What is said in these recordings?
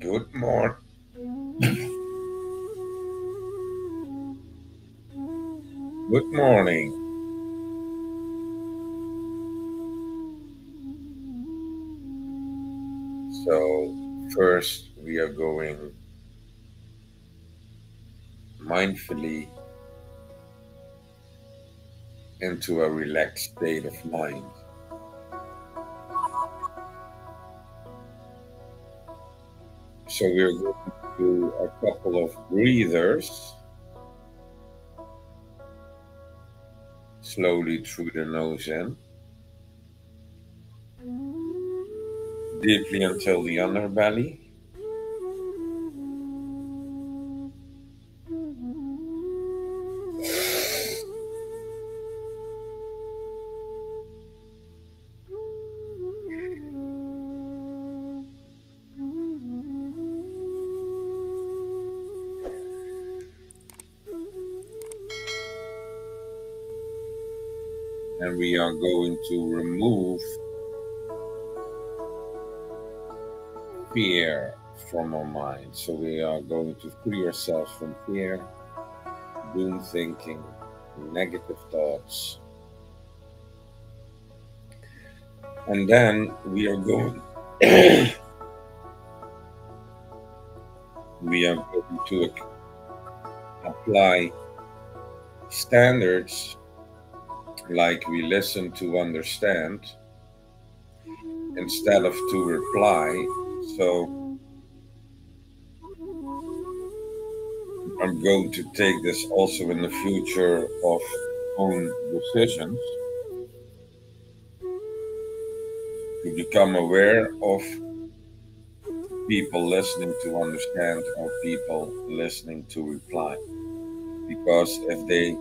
Good morning. Good morning. So, first, we are going mindfully into a relaxed state of mind. So, we're going to do a couple of breathers slowly through the nose in, deeply until the underbelly. And we are going to remove fear from our mind. So, we are going to free ourselves from fear, doom thinking, negative thoughts. And then we are going we are going to apply standards like we listen to understand instead of to reply. So I'm going to take this also in the future of own decisions to become aware of people listening to understand or people listening to reply. Because if they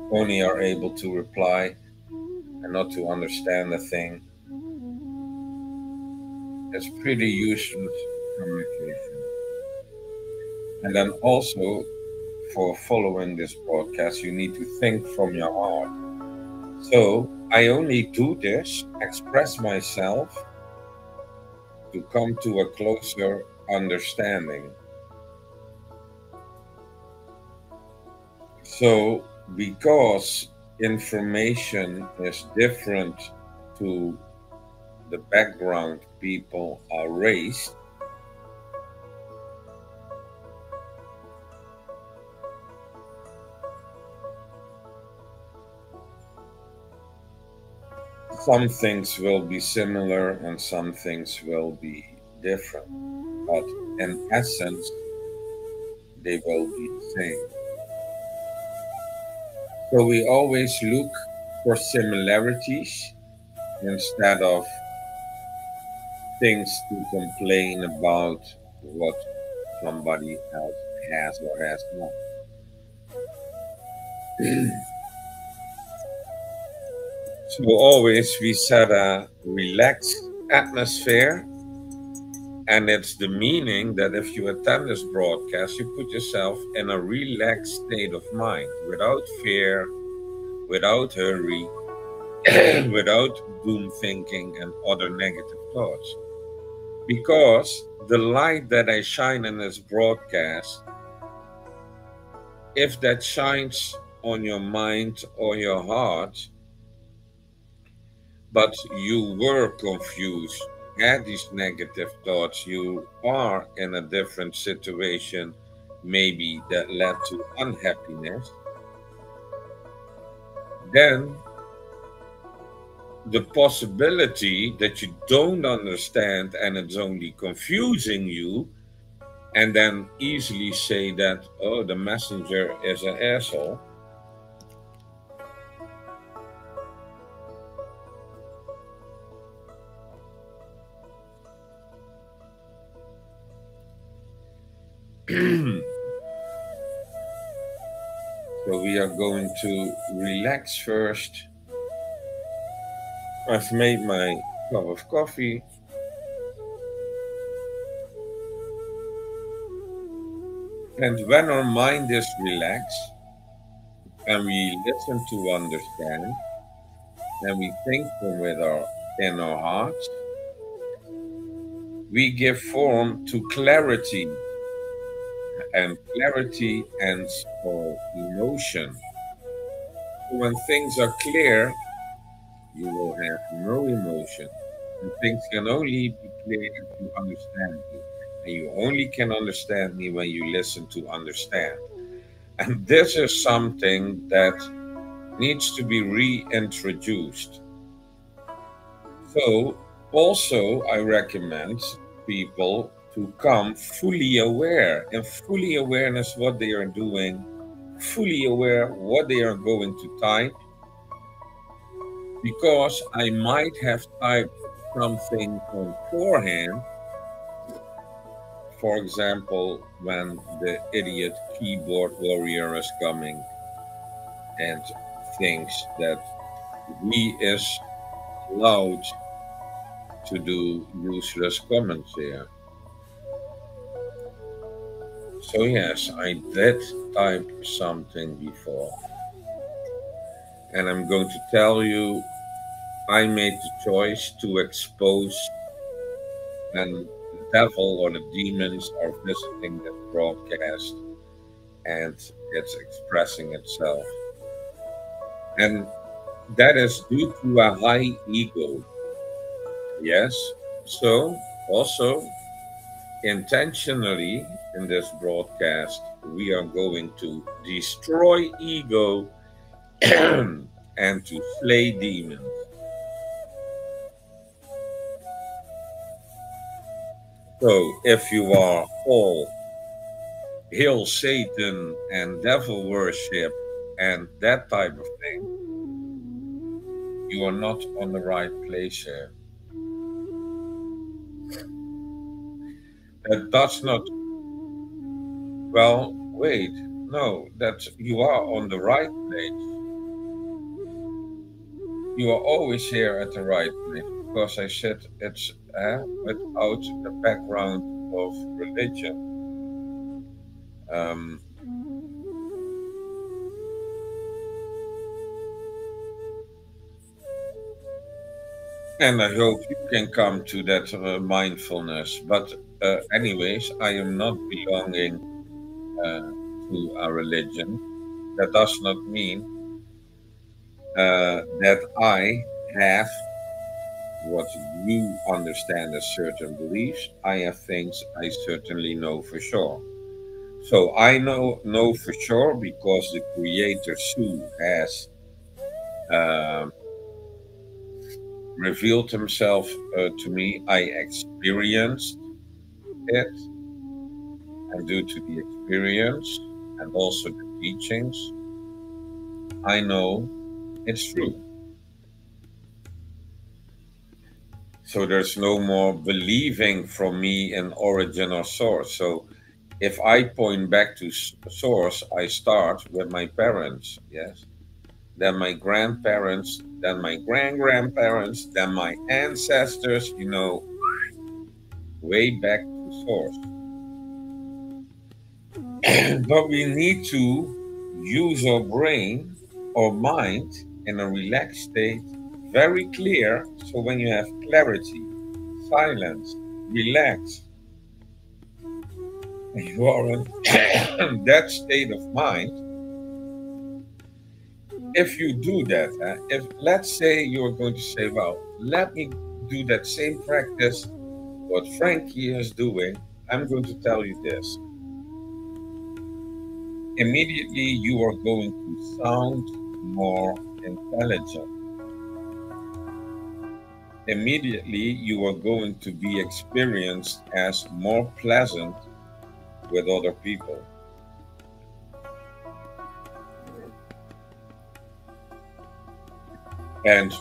only are able to reply and not to understand the thing, it's pretty useless communication. And then also, for following this broadcast, you need to think from your heart. So I only do this, express myself to come to a closer understanding. So, because information is different to the background people are raised, some things will be similar and some things will be different. But in essence, they will be the same. So we always look for similarities instead of things to complain about what somebody else has or has not. So always we set a relaxed atmosphere, and it's the meaning that if you attend this broadcast, you put yourself in a relaxed state of mind without fear, without hurry, without doom thinking and other negative thoughts. Because the light that I shine in this broadcast, if that shines on your mind or your heart, but you were confused, had these negative thoughts, you are in a different situation, maybe that led to unhappiness, then the possibility that you don't understand and it's only confusing you, and then easily say that, oh, the messenger is an asshole. So we are going to relax first. I've made my cup of coffee. And when our mind is relaxed and we listen to understand and we think from with our in our hearts, we give form to clarity, and clarity ends for emotion. When things are clear, you will have no emotion. And things can only be clear if you understand me. And you only can understand me when you listen to understand. And this is something that needs to be reintroduced. So, also, I recommend people to come fully aware, and fully awareness what they are doing, fully aware what they are going to type, because I might have typed something on forehand. For example, when the idiot keyboard warrior is coming and thinks that he is allowed to do useless comments here. So yes, I did type something before. And I'm going to tell you, I made the choice to expose when the devil or the demons are visiting that broadcast and it's expressing itself. And that is due to a high ego. Yes. So also intentionally in this broadcast, we are going to destroy ego and to slay demons. So if you are all hail Satan and devil worship and that type of thing, you are not on the right place here. That does not, well, wait, no, that you are on the right place. You are always here at the right place, because I said it's without the background of religion. Um, and I hope you can come to that mindfulness. But anyways, I am not belonging to a religion. That does not mean that I have what you understand as certain beliefs. I have things I certainly know for sure. So I know for sure because the Creator Su has um revealed Himself to me. I experienced it, and due to the experience and also the teachings, I know it's true. So there's no more believing from me in origin or source. So if I point back to source, I start with my parents, yes, then my grandparents, then my grand-grandparents, then my ancestors, way back to source. But we need to use our brain or mind in a relaxed state, very clear. So when you have clarity, silence, relax, you are in that state of mind. If you do that, if let's say you're going to say, well, let me do that same practice, what Frankie is doing, I'm going to tell you this. Immediately, you are going to sound more intelligent. Immediately, you are going to be experienced as more pleasant with other people. And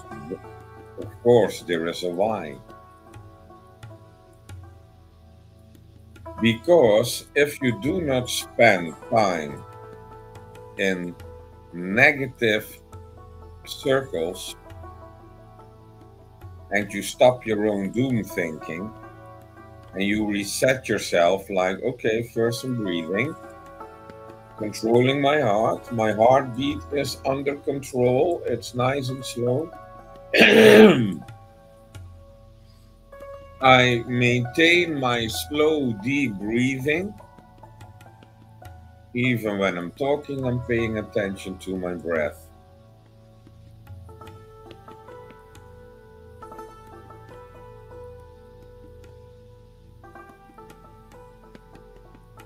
of course, there is a why. Because if you do not spend time in negative circles and you stop your own doom thinking and you reset yourself, like, okay, first I'm breathing, controlling my heartbeat is under control, it's nice and slow. I maintain my slow, deep breathing. Even when I'm talking, I'm paying attention to my breath.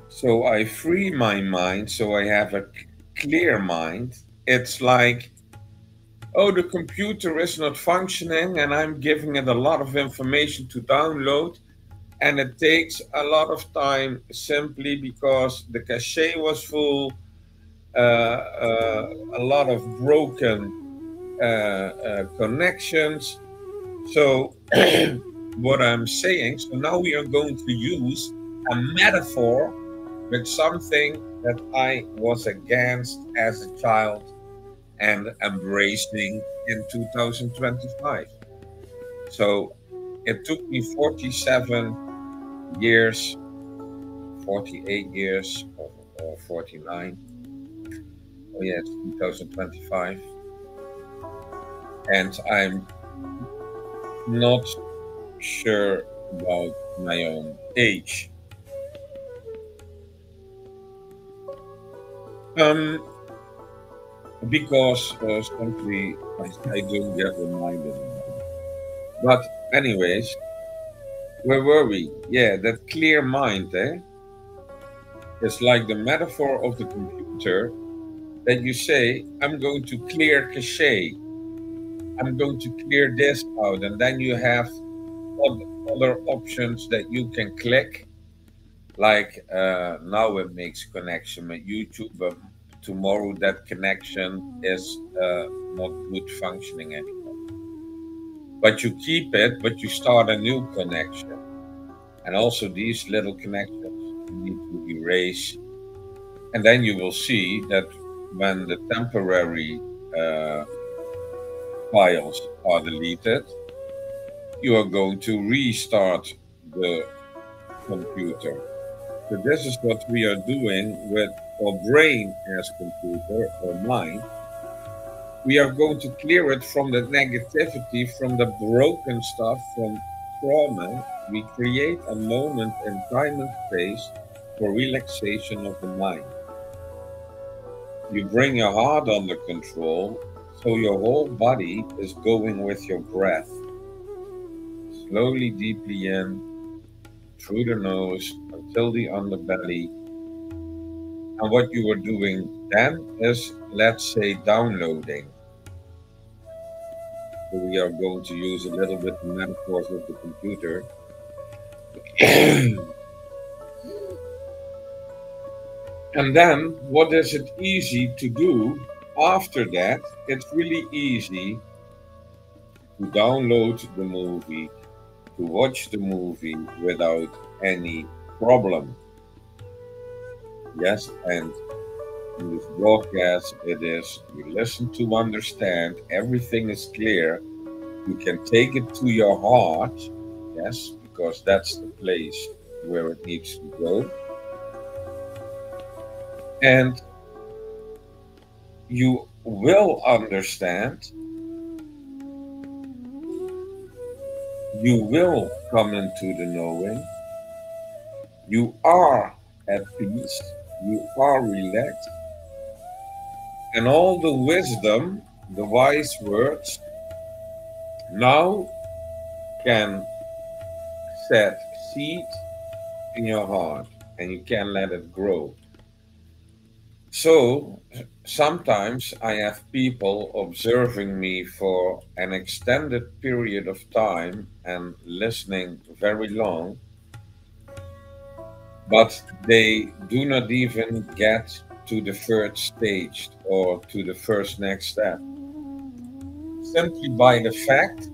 So I free my mind so I have a clear mind. It's like, oh, the computer is not functioning and I'm giving it a lot of information to download. And it takes a lot of time simply because the cache was full, a lot of broken connections. So, what I'm saying, so now we are going to use a metaphor with something that I was against as a child and embracing in 2025. So, it took me 47 years, 48 years, or 49. Oh, yeah, it's 2025. And I'm not sure about my own age. Um, because simply I don't get reminded anymore. But anyways, where were we? Yeah, that clear mind, eh? It's like the metaphor of the computer that you say, I'm going to clear cache, I'm going to clear this out, and then you have other options that you can click. Like now it makes connection with YouTube, but tomorrow that connection is not good functioning anymore. But you keep it, but you start a new connection. And also these little connections you need to erase. And then you will see that when the temporary uh, files are deleted, you are going to restart the computer. So this is what we are doing with our brain as computer or mind. We are going to clear it from the negativity, from the broken stuff, from trauma. We create a moment in time and space for relaxation of the mind. You bring your heart under control, so your whole body is going with your breath. Slowly, deeply in, through the nose, until the underbelly. And what you are doing then is, let's say, downloading. So we are going to use a little bit the metaphors of the computer. And then, what is it easy to do after that? It's really easy to download the movie, to watch the movie without any problem. Yes, and in this broadcast, it is you listen to understand, everything is clear. You can take it to your heart, yes, because that's the place where it needs to go. And you will understand, you will come into the knowing, you are at peace, you are relaxed, and all the wisdom, the wise words, now can set seed in your heart and you can let it grow. So sometimes I have people observing me for an extended period of time and listening very long, but they do not even get to the third stage or to the first next step. Simply by the fact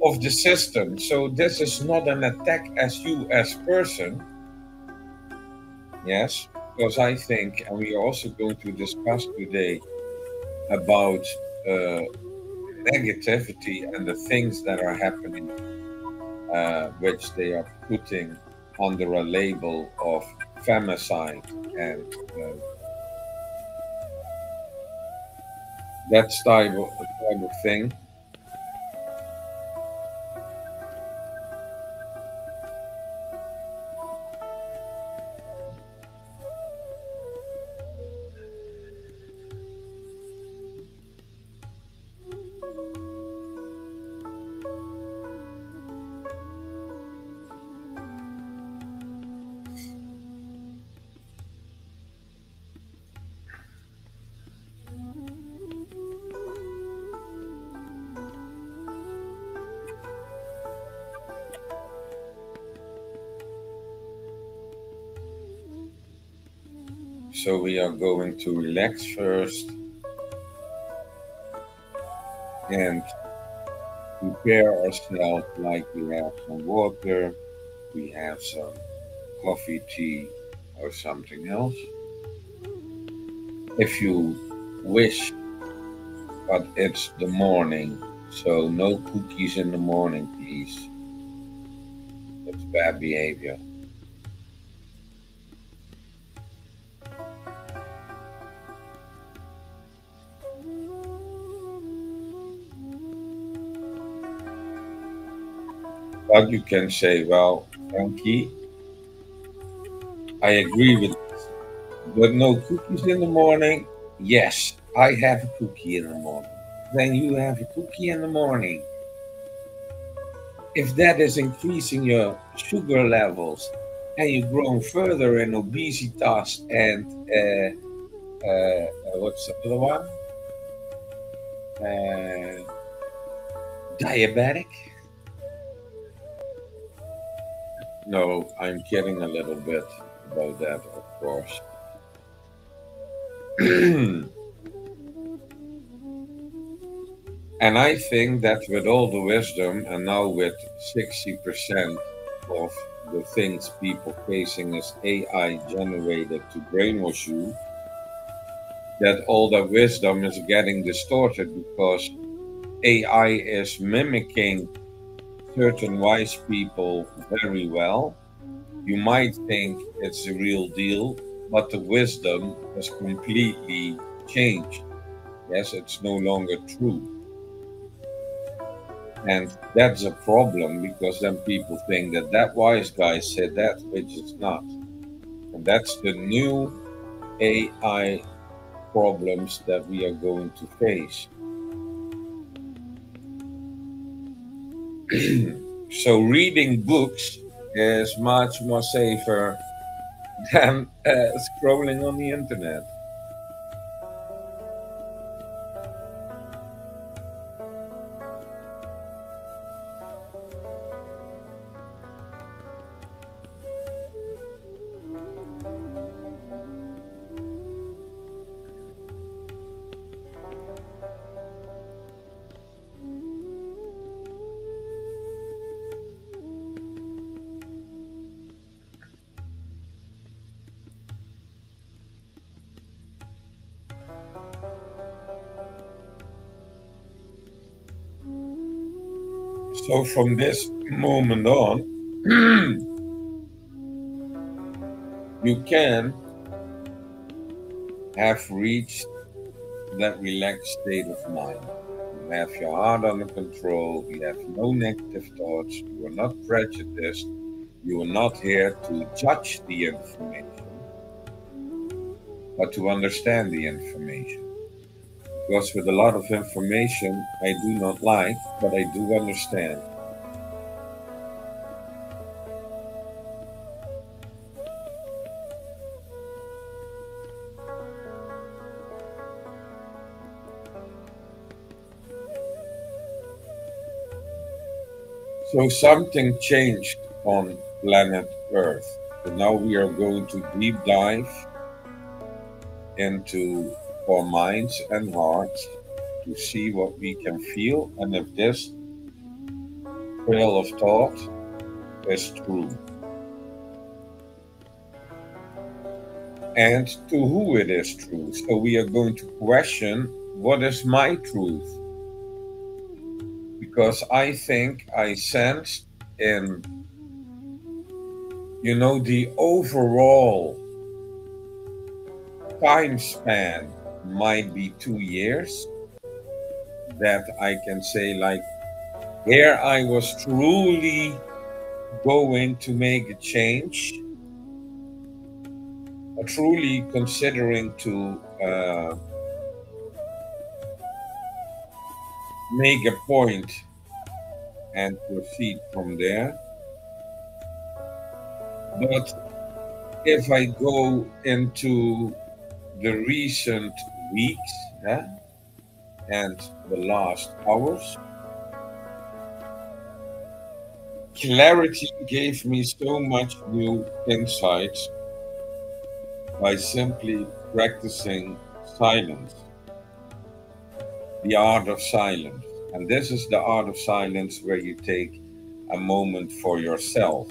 of the system. So this is not an attack as you as person, yes, because I think, and we are also going to discuss today about negativity and the things that are happening, which they are putting under a label of femicide and that type of thing. So we are going to relax first and prepare ourselves like we have some water, we have some coffee, tea, or something else. If you wish, but it's the morning, so no cookies in the morning, please. It's bad behavior. But you can say, well, Frankie, I agree with this. But no cookies in the morning? Yes, I have a cookie in the morning. Then you have a cookie in the morning. If that is increasing your sugar levels and you're growing further in obesitas and what's the other one? Diabetic? No, I'm kidding a little bit about that, of course. And I think that with all the wisdom, and now with 60% of the things people facing as AI generated to brainwash you, that all the wisdom is getting distorted because AI is mimicking certain wise people very well. You might think it's the real deal, but the wisdom has completely changed. Yes, it's no longer true. And that's a problem because then people think that that wise guy said that, which is not. And that's the new AI problems that we are going to face. So reading books is much more safer than scrolling on the internet. So from this moment on, you can have reached that relaxed state of mind. You have your heart under control, you have no negative thoughts, you are not prejudiced, you are not here to judge the information, but to understand the information. Because with a lot of information I do not like, but I do understand. So something changed on planet Earth. And now we are going to deep dive into our minds and hearts to see what we can feel and if this trail of thought is true. And to who it is true. So we are going to question what is my truth? Because I think I sensed in, the overall time span might be 2 years that I can say, like, here I was truly going to make a change, or truly considering to make a point and proceed from there. But if I go into the recent weeks and the last hours, clarity gave me so much new insights by simply practicing silence, the art of silence. And this is the art of silence where you take a moment for yourself.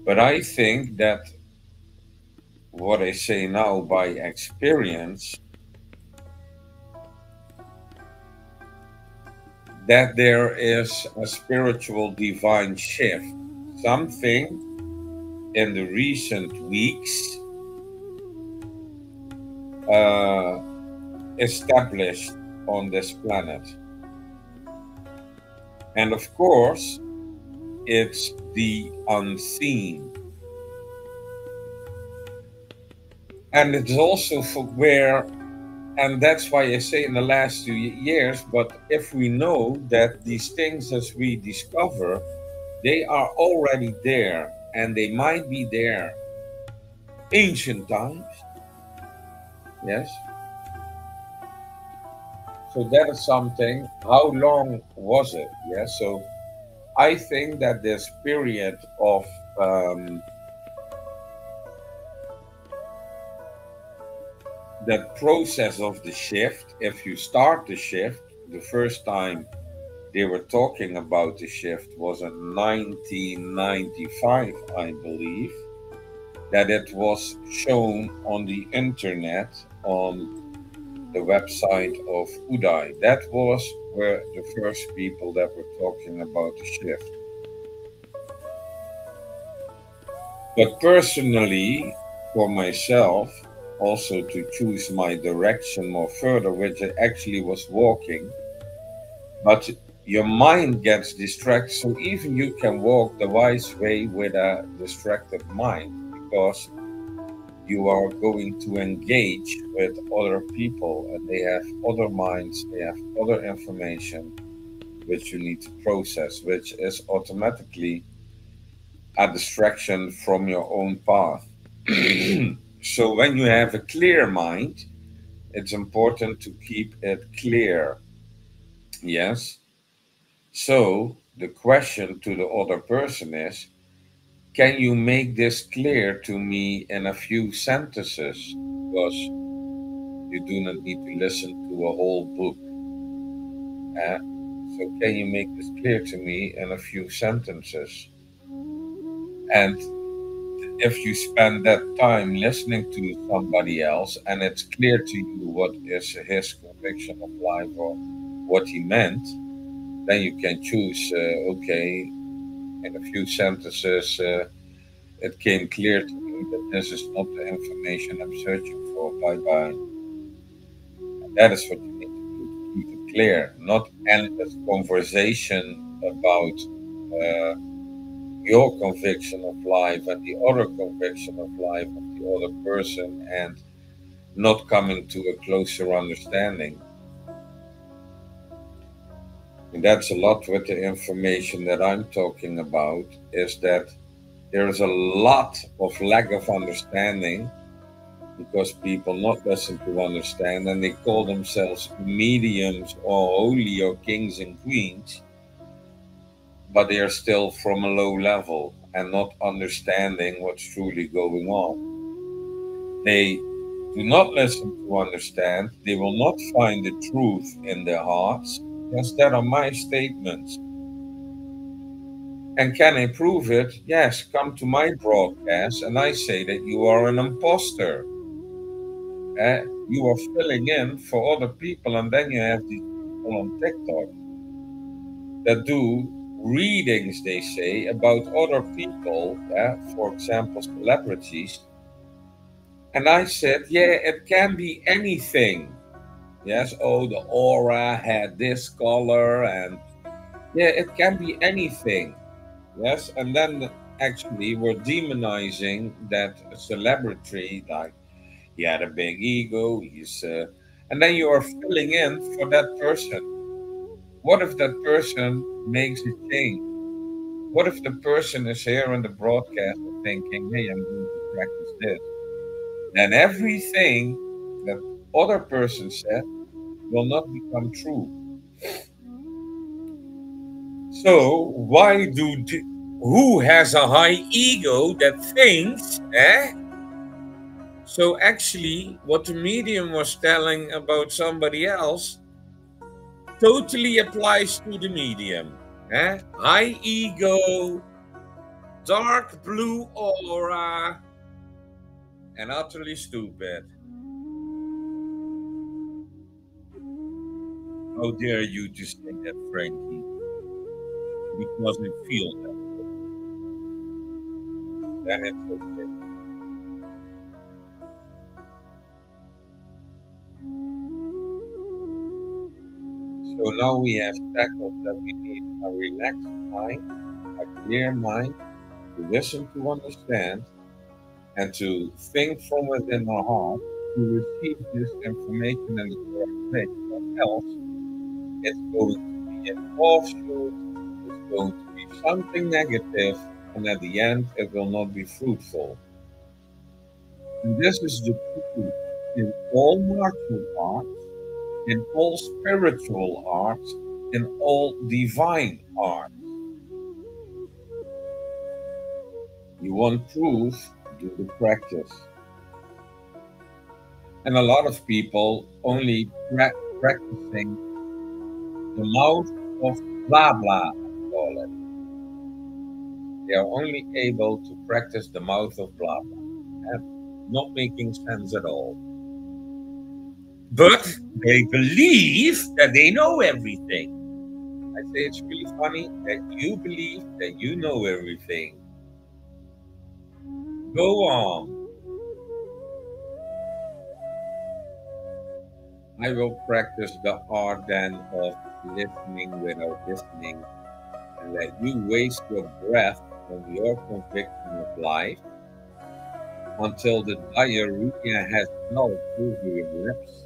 But I think that what I say now by experience, that there is a spiritual divine shift, something in the recent weeks uh, established on this planet. And of course, it's the unseen. And it's also for where, and that's why I say in the last 2 years, but if we know that these things as we discover, they are already there and they might be there ancient times, yes. So that is something. How long was it? Yes. So I think that this period of that process of the shift, if you start the shift, the first time they were talking about the shift was in 1995, I believe, that it was shown on the internet on the website of Uday. That was where the first people that were talking about the shift. But personally, for myself, also to choose my direction more further, which I actually was walking, but your mind gets distracted. So even you can walk the wise way with a distracted mind because you are going to engage with other people and they have other minds, they have other information which you need to process, which is automatically a distraction from your own path. So when you have a clear mind, it's important to keep it clear. Yes. So the question to the other person is, can you make this clear to me in a few sentences? Because you do not need to listen to a whole book. eh? So can you make this clear to me in a few sentences? And if you spend that time listening to somebody else and it's clear to you what is his conviction of life or what he meant, then you can choose, okay, in a few sentences, it came clear to me that this is not the information I'm searching for. Bye bye. And that is what you need to do to keep it clear, not endless conversation about your conviction of life and the other conviction of life of the other person and not coming to a closer understanding. And that's a lot with the information that I'm talking about is that there's a lot of lack of understanding because people not listen to understand and they call themselves mediums or holy or kings and queens, but they are still from a low level and not understanding what's truly going on. They do not listen to understand. They will not find the truth in their hearts. Yes, that are my statements. And can I prove it? Yes, come to my broadcast and I say that you are an imposter. You are filling in for other people, and then you have these people on TikTok that do readings, they say, about other people, for example, celebrities. And I said, yeah, it can be anything. Yes, oh, the aura had this color, and yeah, it can be anything. Yes, and then actually we're demonizing that celebrity, like he had a big ego, and then you are filling in for that person. What if that person makes a change? What if the person is here in the broadcast thinking, hey, I'm going to practice this? Then everything that other person said will not become true. So who has a high ego that thinks, So actually, what the medium was telling about somebody else totally applies to the medium. Eh? High ego, dark blue aura, and utterly stupid. How dare you to say that, Frankie? Because I feel that. Then it's okay. So now we have tackled that we need a relaxed mind, a clear mind, to listen, to understand, and to think from within our heart to receive this information in the correct way. Or else it's going to be an offshoot, it's going to be something negative, and at the end it will not be fruitful. And this is the truth in all martial arts, in all spiritual arts, in all divine arts. You want proof, do the practice. And a lot of people only practicing the mouth of blah blah, I call it. They are only able to practice the mouth of blah blah, and not making sense at all. But they believe that they know everything. I say it's really funny that you believe that you know everything. Go on. I will practice the art then of listening without listening and let you waste your breath on your conviction of life until the diarrhea has melted over your lips.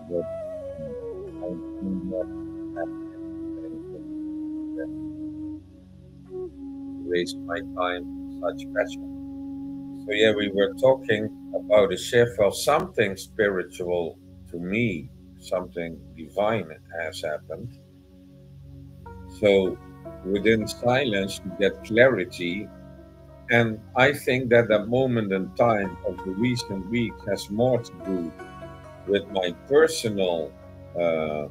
But I do not have anything to waste my time in such fashion. So yeah, we were talking about a shift of something spiritual to me, something divine has happened. So within silence, you get clarity. And I think that that moment in time of the recent weeks has more to do with my personal, uh,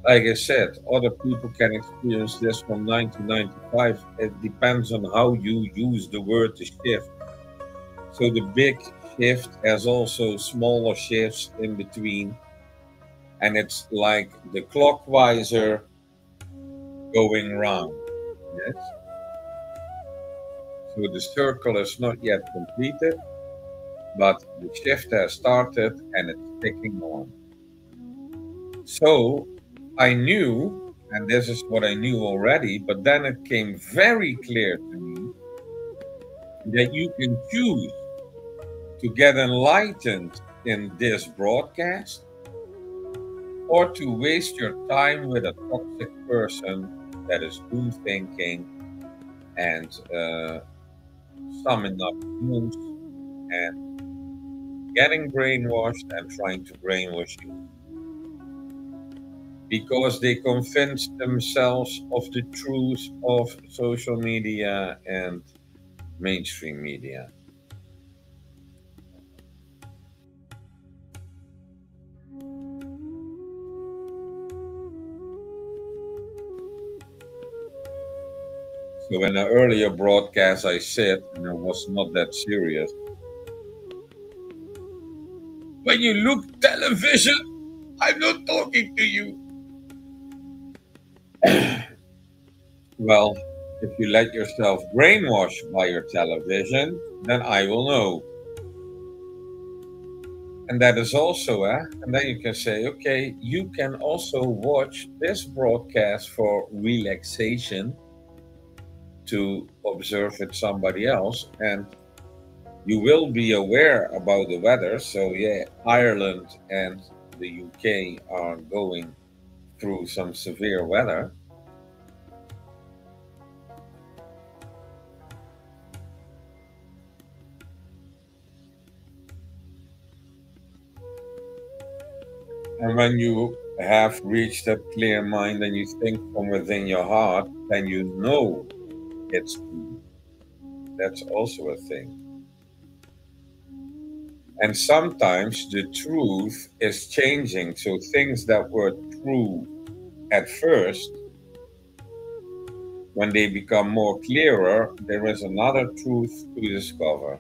like I said, other people can experience this from 1995. It depends on how you use the word to shift. So the big shift has also smaller shifts in between. And it's like the clockwiser going round. Yes. So the circle is not yet completed, but the shift has started and it's ticking on. So I knew, and this is what I knew already, but then it came very clear to me that you can choose to get enlightened in this broadcast or to waste your time with a toxic person that is doom thinking and summing up news and getting brainwashed and trying to brainwash you because they convince themselves of the truth of social media and mainstream media. So in an earlier broadcast, I said, and I was not that serious. When you look television, I'm not talking to you. Well, if you let yourself brainwash by your television, then I will know. And that is also, and then you can say, okay, you can also watch this broadcast for relaxation to observe with somebody else. And you will be aware about the weather. So, yeah, Ireland and the UK are going through some severe weather. And when you have reached that clear mind and you think from within your heart, then you know it's true. That's also a thing. And sometimes the truth is changing. So things that were true at first, when they become more clearer, there is another truth to discover.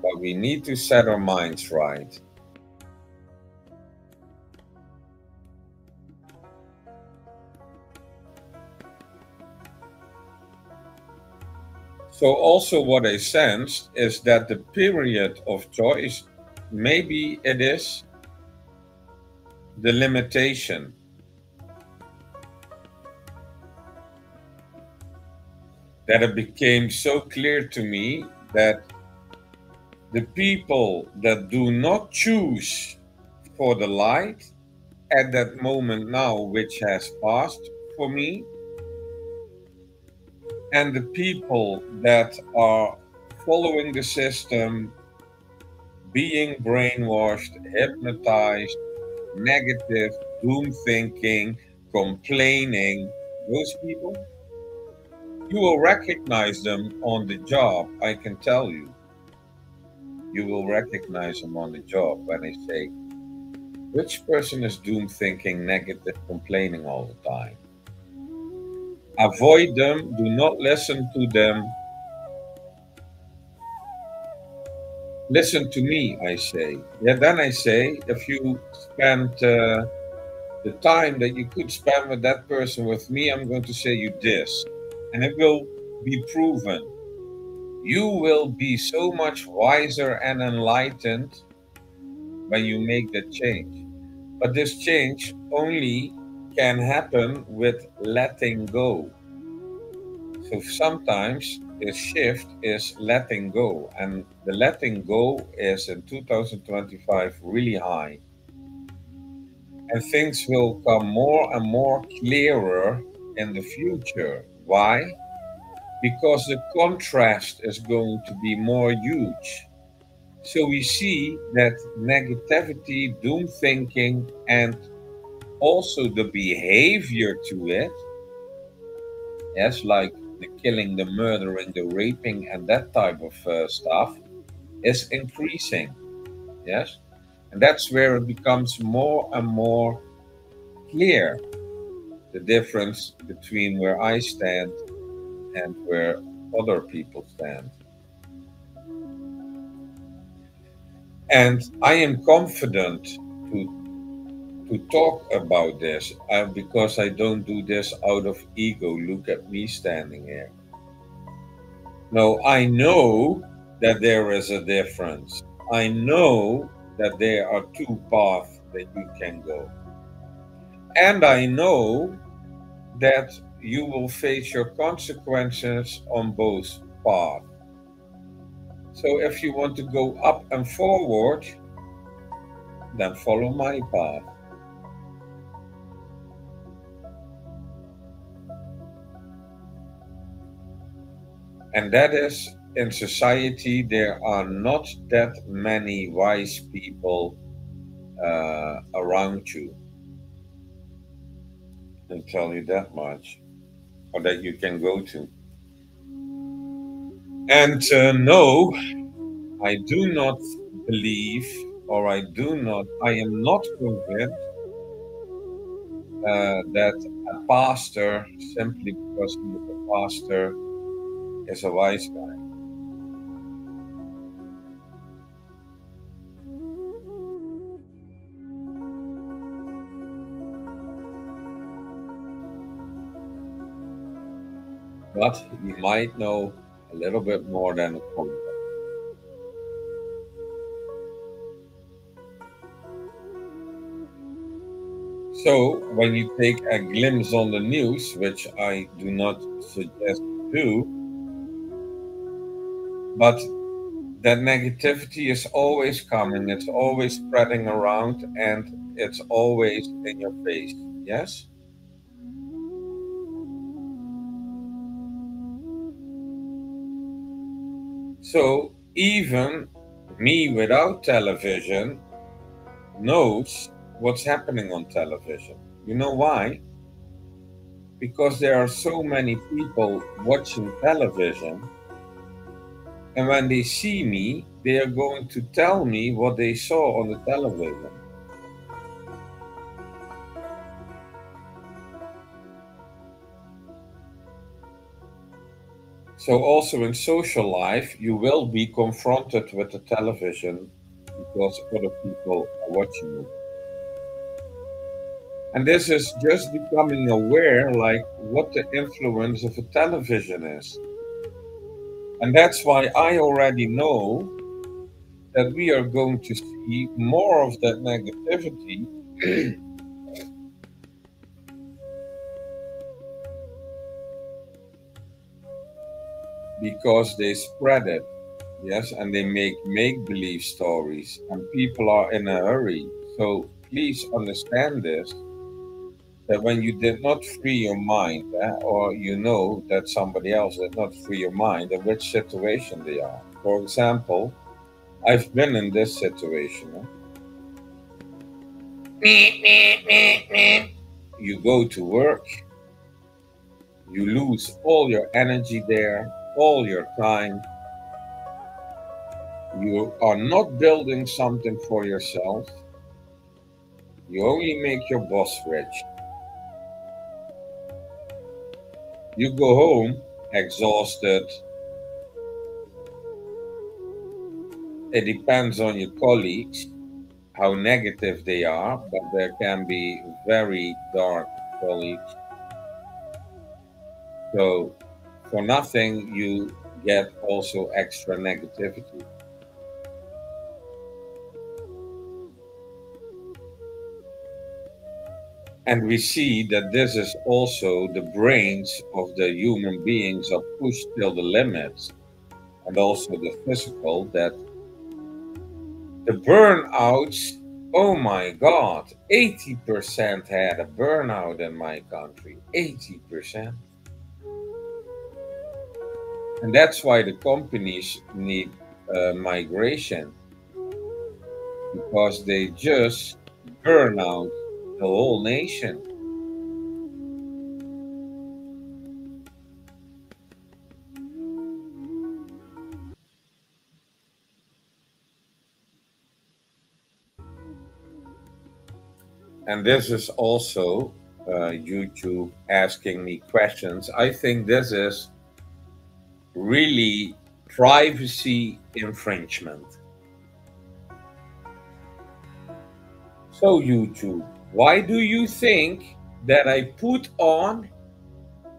But we need to set our minds right. So, also, what I sensed is that the period of choice, maybe it is the limitation, that it became so clear to me that the people that do not choose for the light at that moment now, which has passed for me, and the people that are following the system, being brainwashed, hypnotized, negative, doom thinking, complaining, those people, you will recognize them on the job. I can tell you, you will recognize them on the job when they say, which person is doom thinking, negative, complaining all the time? Avoid them, do not listen to them. Listen to me, I say. Yeah, then I say, if you spend the time that you could spend with that person with me, I'm going to say you this. And it will be proven. You will be so much wiser and enlightened when you make that change. But this change only can happen with letting go. So sometimes the shift is letting go, and the letting go is in 2025 really high. And things will come more and more clearer in the future. Why? Because the contrast is going to be more huge. So we see that negativity, doom thinking, and also the behavior to it, yes, like the killing, the murdering, the raping, and that type of stuff, is increasing. Yes, and that's where it becomes more and more clear, the difference between where I stand and where other people stand. And I am confident to talk about this because I don't do this out of ego. Look at me standing here. No, I know that there is a difference. I know that there are two paths that you can go. And I know that you will face your consequences on both paths. So if you want to go up and forward, then follow my path. And that is, in society, there are not that many wise people around you. I'll tell you that much, or that you can go to. And no, I do not believe, or I am not convinced that a pastor, simply because he is a pastor, is a wise guy. But he might know a little bit more than a convert. So when you take a glimpse on the news, which I do not suggest to do, but that negativity is always coming, it's always spreading around, and it's always in your face. Yes? So even me without television knows what's happening on television. You know why? Because there are so many people watching television, and when they see me, they are going to tell me what they saw on the television. So, also in social life, you will be confronted with the television because other people are watching you. And this is just becoming aware, like what the influence of a television is. And that's why I already know that we are going to see more of that negativity because they spread it. Yes, and they make believe stories, and people are in a hurry. So please understand this, that when you did not free your mind, or you know that somebody else did not free your mind, in which situation they are. For example, I've been in this situation. You go to work, you lose all your energy there, all your time. You are not building something for yourself. You only make your boss rich. You go home exhausted. It depends on your colleagues, how negative they are, but there can be very dark colleagues. So, for nothing, you get also extra negativity. And we see that this is also the brains of the human beings are pushed till the limits, and also the physical, that the burnouts, oh my God, 80% had a burnout in my country. 80%. And that's why the companies need migration, because they just burn out the whole nation. And this is also YouTube asking me questions. I think this is really privacy infringement. So, YouTube, why do you think that I put on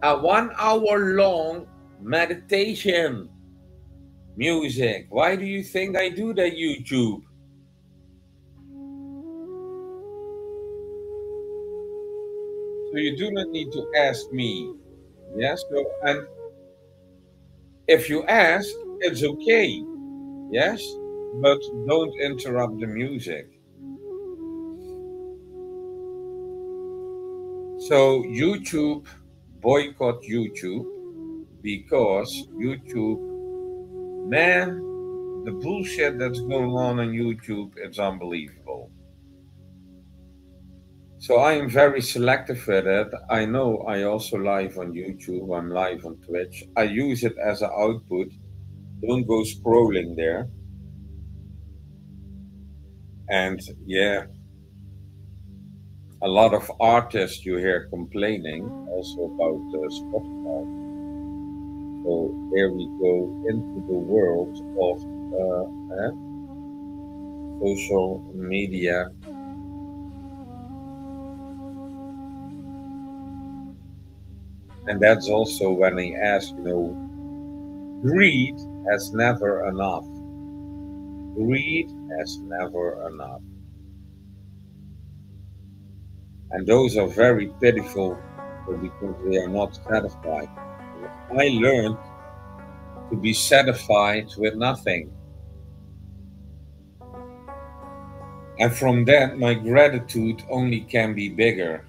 a 1 hour long meditation music? Why do you think I do that, YouTube? So, you do not need to ask me. Yes. So, and if you ask, it's okay. Yes. But don't interrupt the music. So, YouTube, boycott YouTube, because YouTube, man, the bullshit that's going on YouTube, it's unbelievable. So I am very selective with it. I know I also live on YouTube, I'm live on Twitch. I use it as an output. Don't go scrolling there. And yeah, a lot of artists you hear complaining also about Spotify. So here we go into the world of social media. And that's also when I ask, greed has never enough. Greed has never enough. And those are very pitiful because they are not satisfied. I learned to be satisfied with nothing. And from that, my gratitude only can be bigger.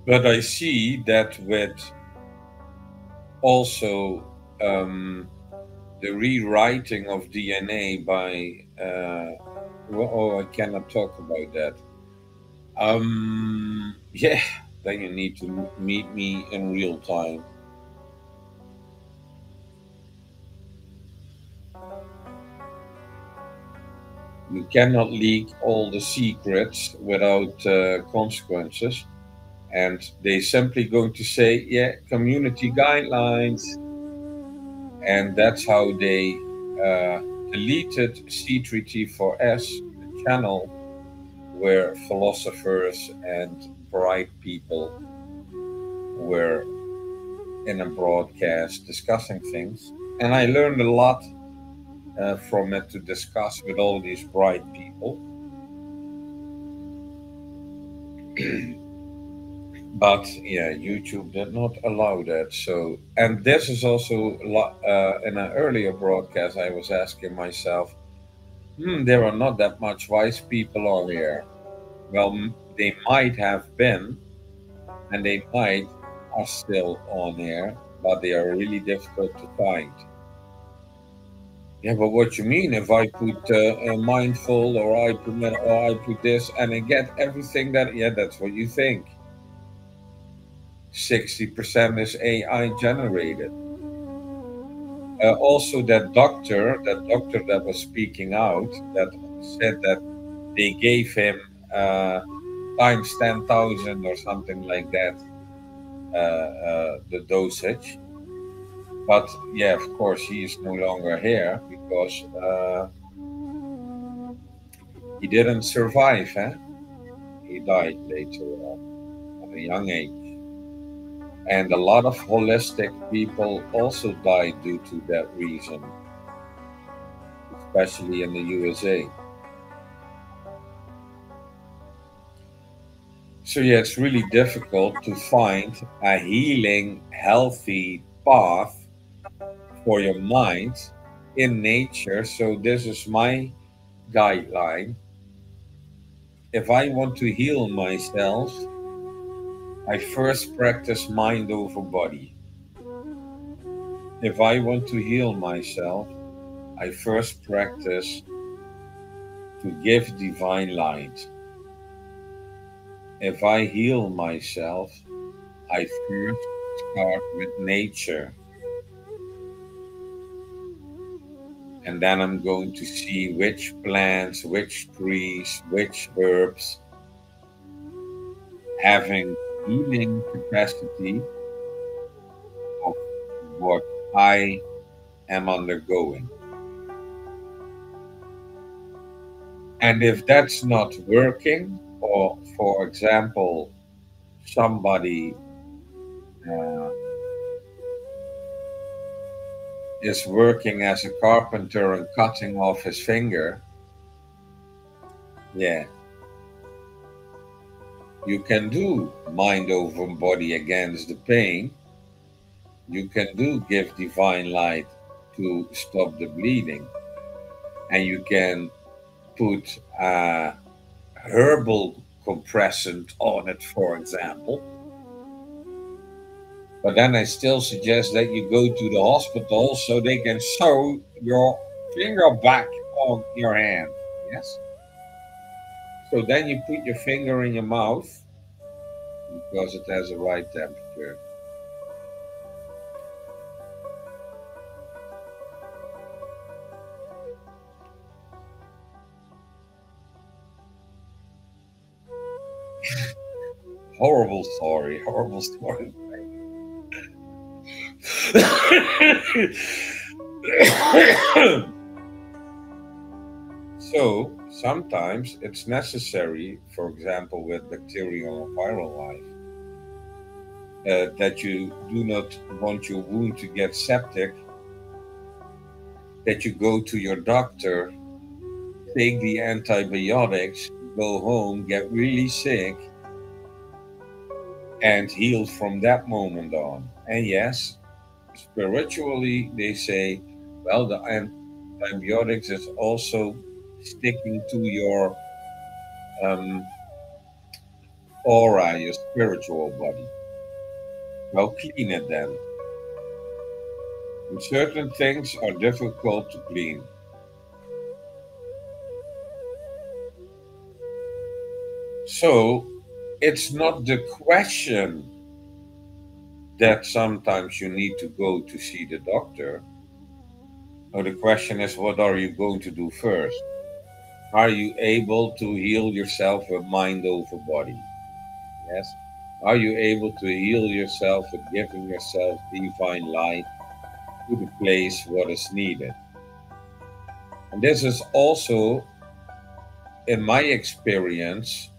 But I see that with also the rewriting of DNA by, oh, I cannot talk about that. Yeah, then you need to meet me in real time. You cannot leak all the secrets without consequences. And they simply going to say, yeah, community guidelines. And that's how they deleted C3T4S, the channel where philosophers and bright people were in a broadcast discussing things. And I learned a lot from it to discuss with all these bright people. But yeah, YouTube did not allow that. So, and this is also in an earlier broadcast, I was asking myself, there are not that much wise people on here. Well, they might have been, and they might are still on here, but they are really difficult to find. Yeah, but what you mean if I put mindful or I put this and I get everything that, yeah, that's what you think. 60% is AI generated. Also, that doctor that was speaking out, that said that they gave him times 10,000 or something like that, the dosage. But yeah, of course, he is no longer here because he didn't survive. He died later on at a young age. And a lot of holistic people also died due to that reason, especially in the USA. So, yeah, it's really difficult to find a healing, healthy path for your mind in nature. So, this is my guideline. If I want to heal myself, I first practice mind over body. If I want to heal myself, I first practice to give divine light. If I heal myself, I first start with nature. And then I'm going to see which plants, which trees, which herbs having healing capacity of what I am undergoing. And if that's not working, or for example, somebody uh, is working as a carpenter and cutting off his finger, yeah, you can do mind over body against the pain. You can do give divine light to stop the bleeding. And you can put a herbal compressant on it, for example. But then I still suggest that you go to the hospital so they can sew your finger back on your hand. Yes. So then you put your finger in your mouth because it has the right temperature. Horrible story. Horrible story. So sometimes it's necessary, for example, with bacterial or viral life, that you do not want your wound to get septic, that you go to your doctor, take the antibiotics, go home, get really sick, and heal from that moment on. And yes, spiritually, they say, well, the antibiotics is also sticking to your aura, your spiritual body. Well, clean it then. And certain things are difficult to clean. So it's not the question that sometimes you need to go to see the doctor. Or the question is, what are you going to do first? Are you able to heal yourself with mind over body? Yes. Are you able to heal yourself with giving yourself divine light to the place what is needed? And this is also, in my experience,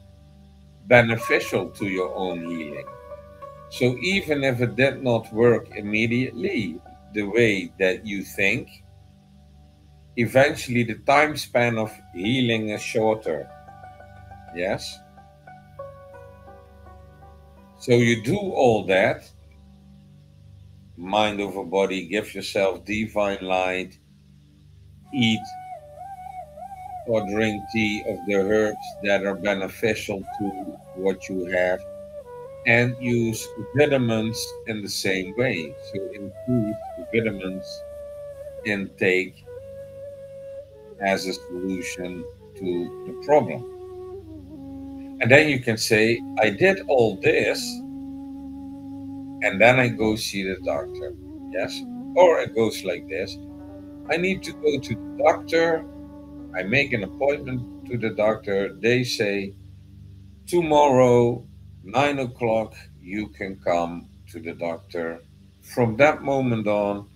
beneficial to your own healing. So even if it did not work immediately the way that you think, eventually the time span of healing is shorter. Yes. So you do all that, mind over body, give yourself divine light, eat or drink tea of the herbs that are beneficial to what you have, and use vitamins in the same way. So increase the vitamins intake as a solution to the problem. And then you can say, I did all this, and then I go see the doctor. Yes? Or it goes like this: I need to go to the doctor. I make an appointment to the doctor. They say, tomorrow, 9 o'clock, you can come to the doctor. From that moment on,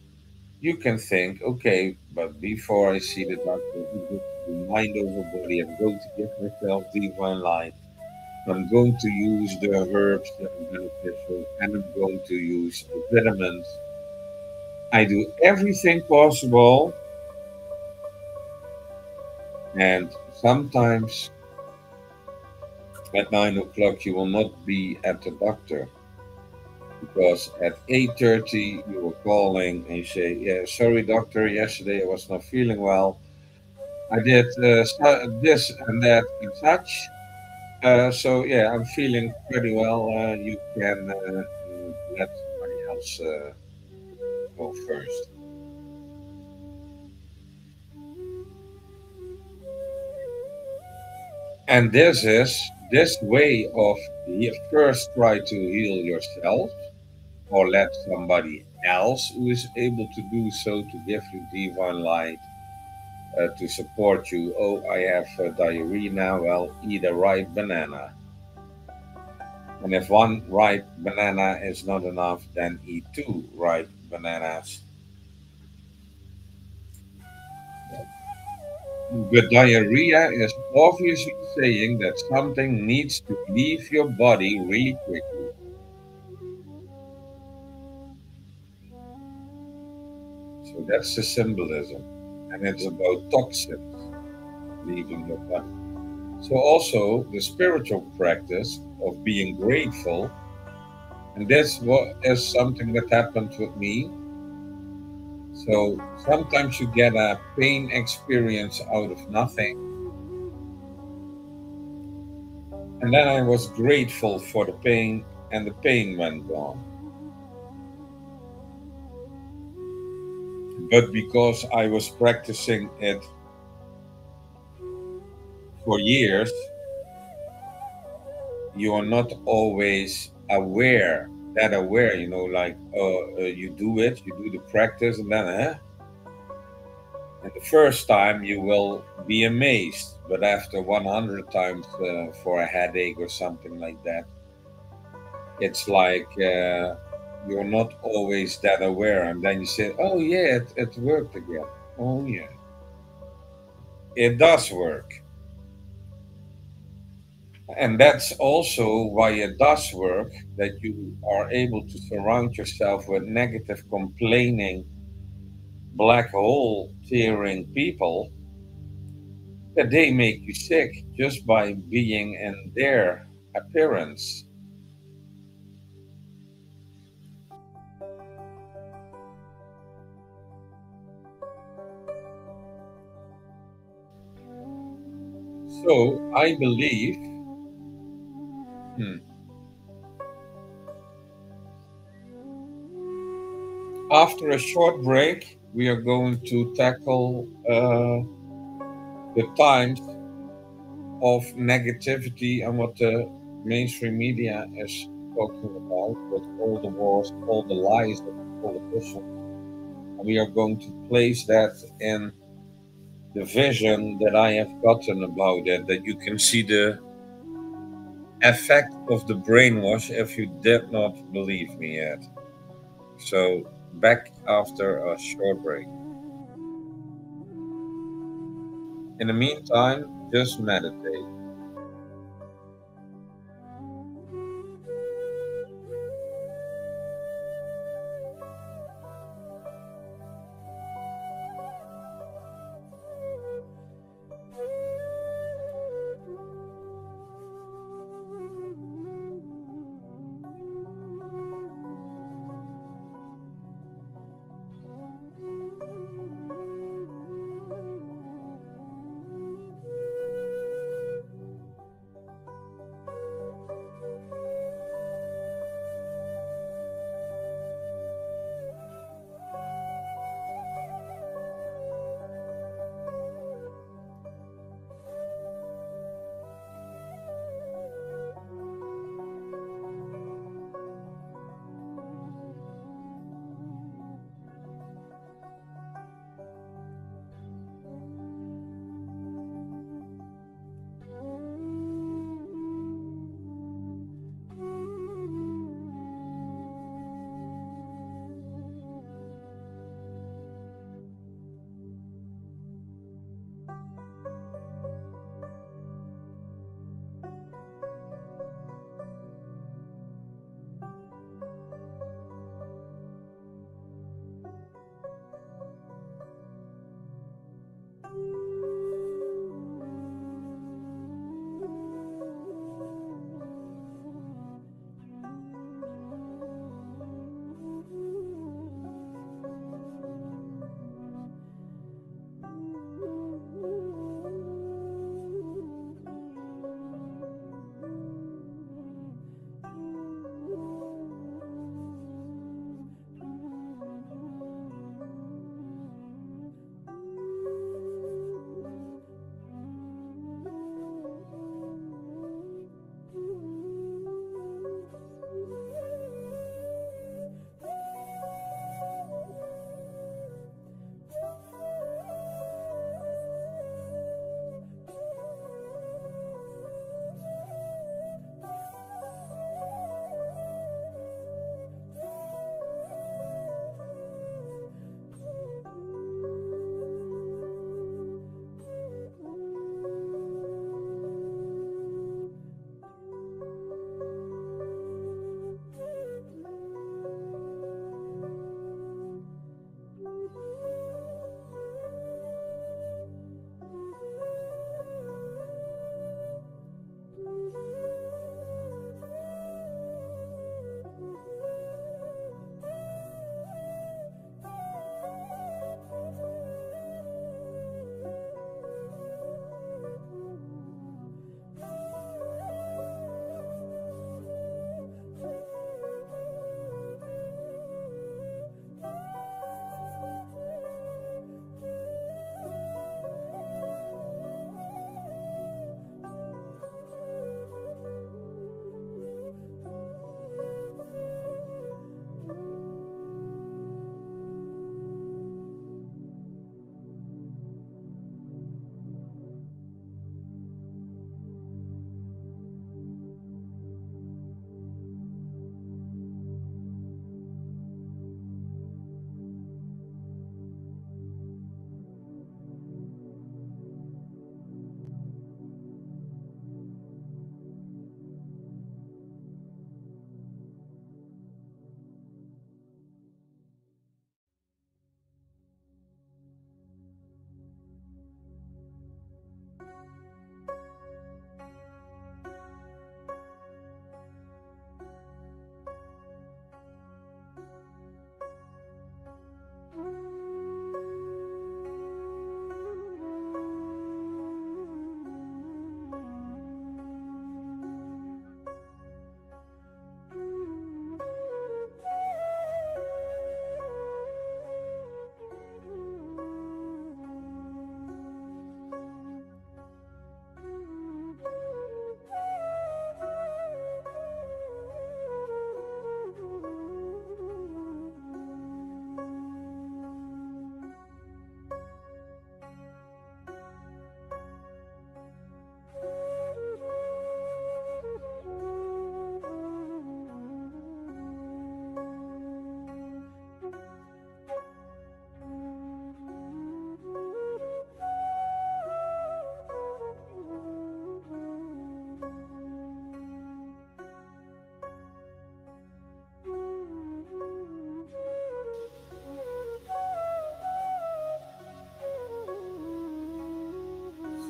you can think, okay, but before I see the doctor, I'm going to do mind over body. I'm going to give myself divine light. I'm going to use the herbs that are beneficial, and I'm going to use the vitamins. I do everything possible, and sometimes at 9 o'clock you will not be at the doctor, because at 8:30 you were calling and you say, "Yeah, sorry, doctor. Yesterday I was not feeling well. I did this and that and such. So yeah, I'm feeling pretty well. You can let somebody else go first." And this way of first try to heal yourself, or let somebody else who is able to do so to give you divine light, to support you. Oh, I have diarrhea now. Well, eat a ripe banana. And if one ripe banana is not enough, then eat two ripe bananas. The diarrhea is obviously saying that something needs to leave your body really quickly. So that's the symbolism. And it's about toxins leaving your body. So also the spiritual practice of being grateful, and that's what is something that happened with me. So sometimes you get a pain experience out of nothing. And then I was grateful for the pain, and the pain went gone. But because I was practicing it for years, you are not always aware, like you do it, you do the practice, and then, and the first time you will be amazed, but after 100 times for a headache or something like that, it's like you're not always that aware. And then you say, oh, yeah, it worked again. Oh, yeah, it does work. And that's also why it does work, that you are able to surround yourself with negative, complaining, black hole tearing people, that they make you sick just by being in their appearance. So I believe, After a short break, we are going to tackle the times of negativity and what the mainstream media is talking about with all the wars, all the lies of the politicians. And we are going to place that in the vision that I have gotten about it, that you can see the effect of the brainwash if you did not believe me yet. So, back after a short break. In the meantime, just meditate.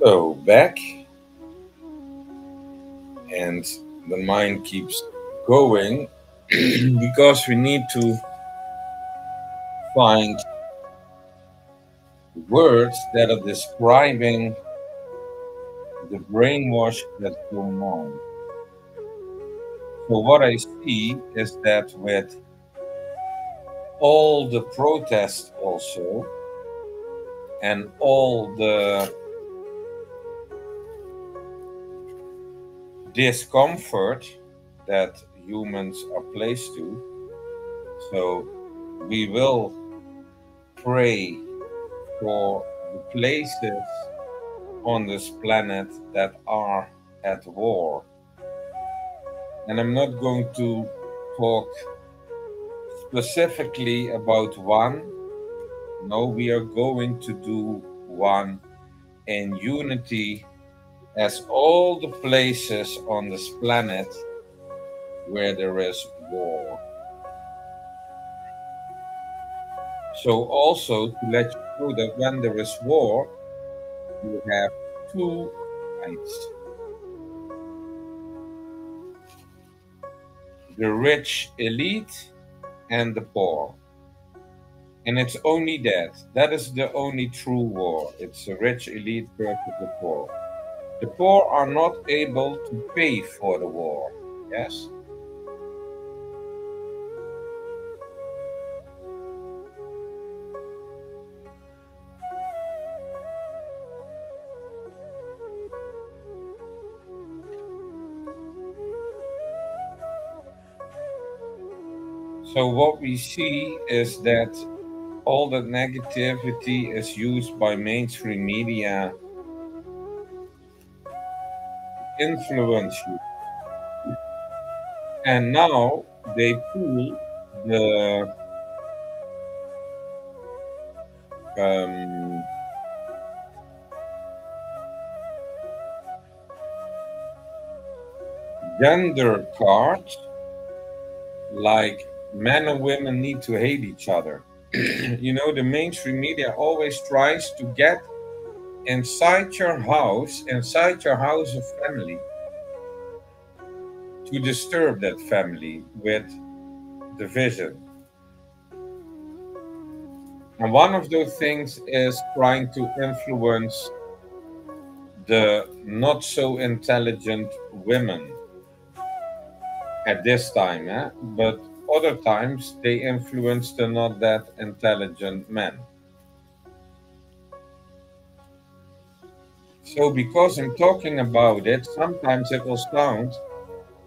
So back, and the mind keeps going because we need to find words that are describing the brainwash that's going on. So what I see is that with all the protests also and all the discomfort that humans are placed to, so we will pray for the places on this planet that are at war. And I'm not going to talk specifically about one. No, we are going to do one in unity as all the places on this planet where there is war. So also to let you know that when there is war, you have two sides. The rich elite and the poor. And it's only that. That is the only true war. It's the rich elite versus the poor. The poor are not able to pay for the war. Yes? So what we see is that all the negativity is used by mainstream media to influence you. And now they pull the um, gender card, like men and women need to hate each other. You know, the mainstream media always tries to get inside your house of family, to disturb that family with division. And one of those things is trying to influence the not so intelligent women at this time, but other times they influence the not that intelligent men. So, because I'm talking about it, sometimes it will sound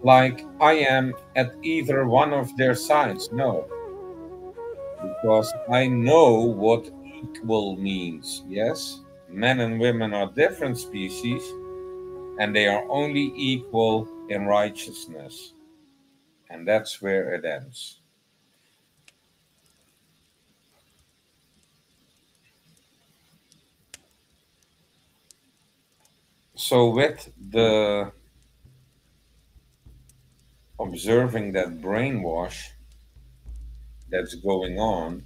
like I am at either one of their sides. No, because I know what equal means. Yes, men and women are different species, and they are only equal in righteousness. And that's where it ends. So, with the observing that brainwash that's going on,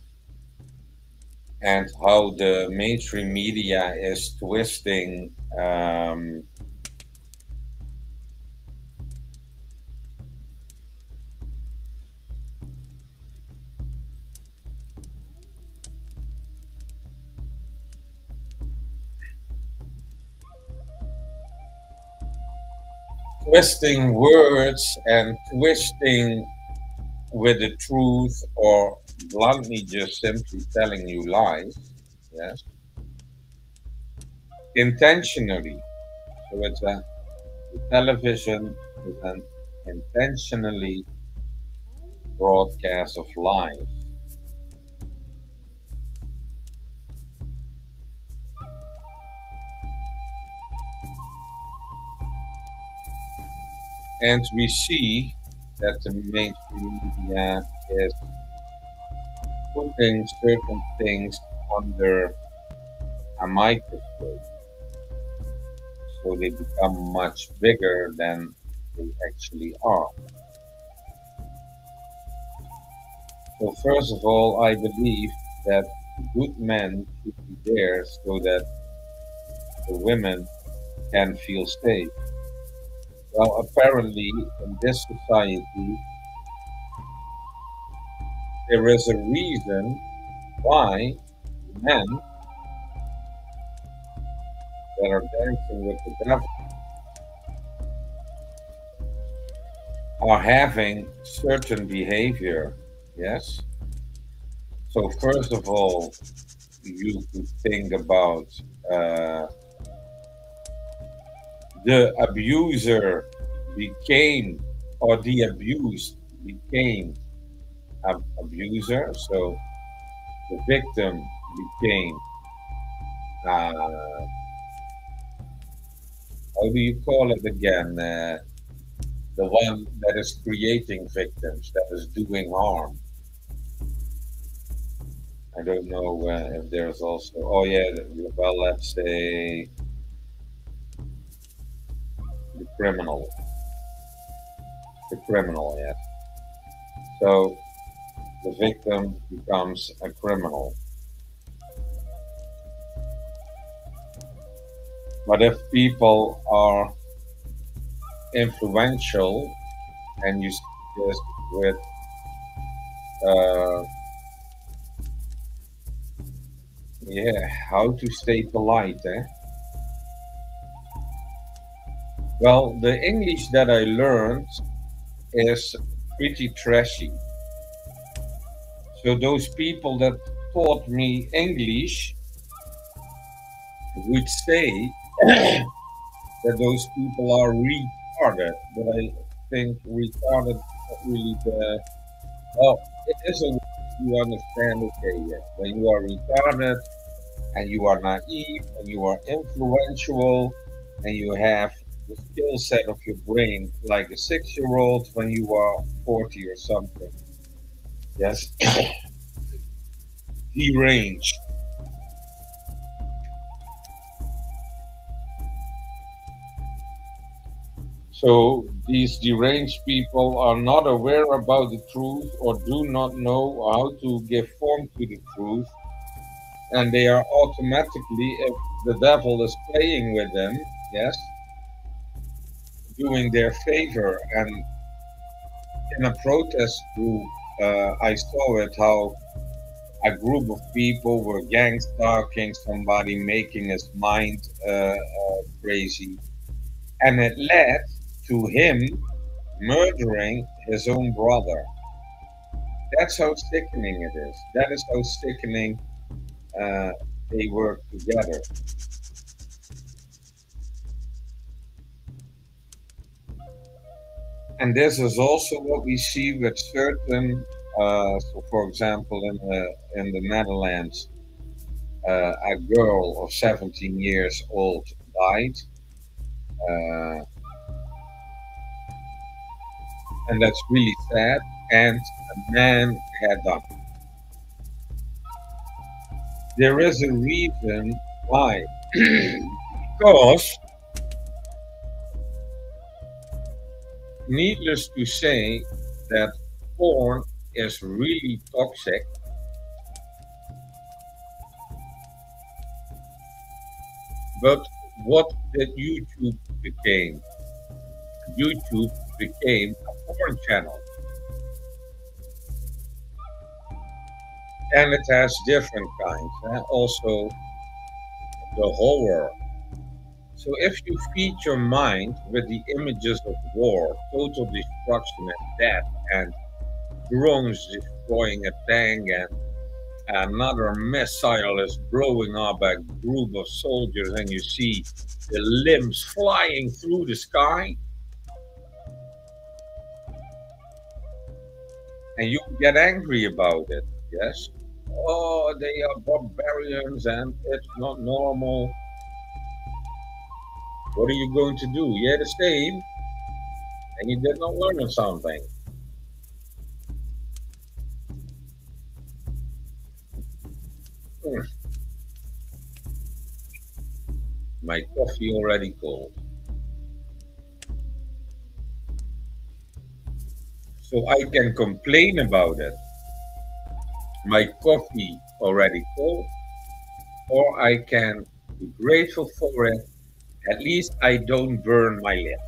and how the mainstream media is twisting words and twisting with the truth, or bluntly just simply telling you lies. Yes, intentionally. So it's a the television is an intentionally broadcast of lies. And we see that the mainstream media is putting certain things under a microscope, so they become much bigger than they actually are. So, first of all, I believe that good men should be there so that the women can feel safe. Well, apparently, in this society, there is a reason why men that are dancing with the devil are having certain behavior. Yes. So, first of all, you could think about uh, the abuser became, or the abused became an abuser. So, the victim became, how do you call it again? The one that is creating victims, that is doing harm. I don't know if there's also, oh yeah, well, let's say the criminal. The criminal, yes. So the victim becomes a criminal. But if people are influential, and you see this with uh, yeah, how to stay polite, eh? Well, the English that I learned is pretty trashy. So those people that taught me English would say that those people are retarded. But I think retarded is not really the, well, it is a word you understand, okay, yes. When you are retarded and you are naive and you are influential and you have the skill set of your brain like a 6-year old when you are 40 or something. Yes. Deranged. So these deranged people are not aware about the truth or do not know how to give form to the truth. And they are automatically, if the devil is playing with them, yes, doing their favor. And in a protest group, I saw it how a group of people were gang stalking somebody, making his mind crazy. And it led to him murdering his own brother. That's how sickening it is. That is how sickening uh, they work together. And this is also what we see with certain, so for example, in the Netherlands, a girl of 17 years old died. Uh, and that's really sad. And a man had done it. There is a reason why. Because, needless to say, that porn is really toxic. But what did YouTube became? YouTube became a porn channel. And it has different kinds. Also, the horror. So if you feed your mind with the images of war, total destruction and death, and drones destroying a tank, and another missile is blowing up a group of soldiers, and you see the limbs flying through the sky, and you get angry about it, yes? Oh, they are barbarians and it's not normal. What are you going to do? Yeah, the same, and you did not learn something. Hmm. My coffee already cold. So I can complain about it. My coffee already cold, or I can be grateful for it At least I don't burn my lips.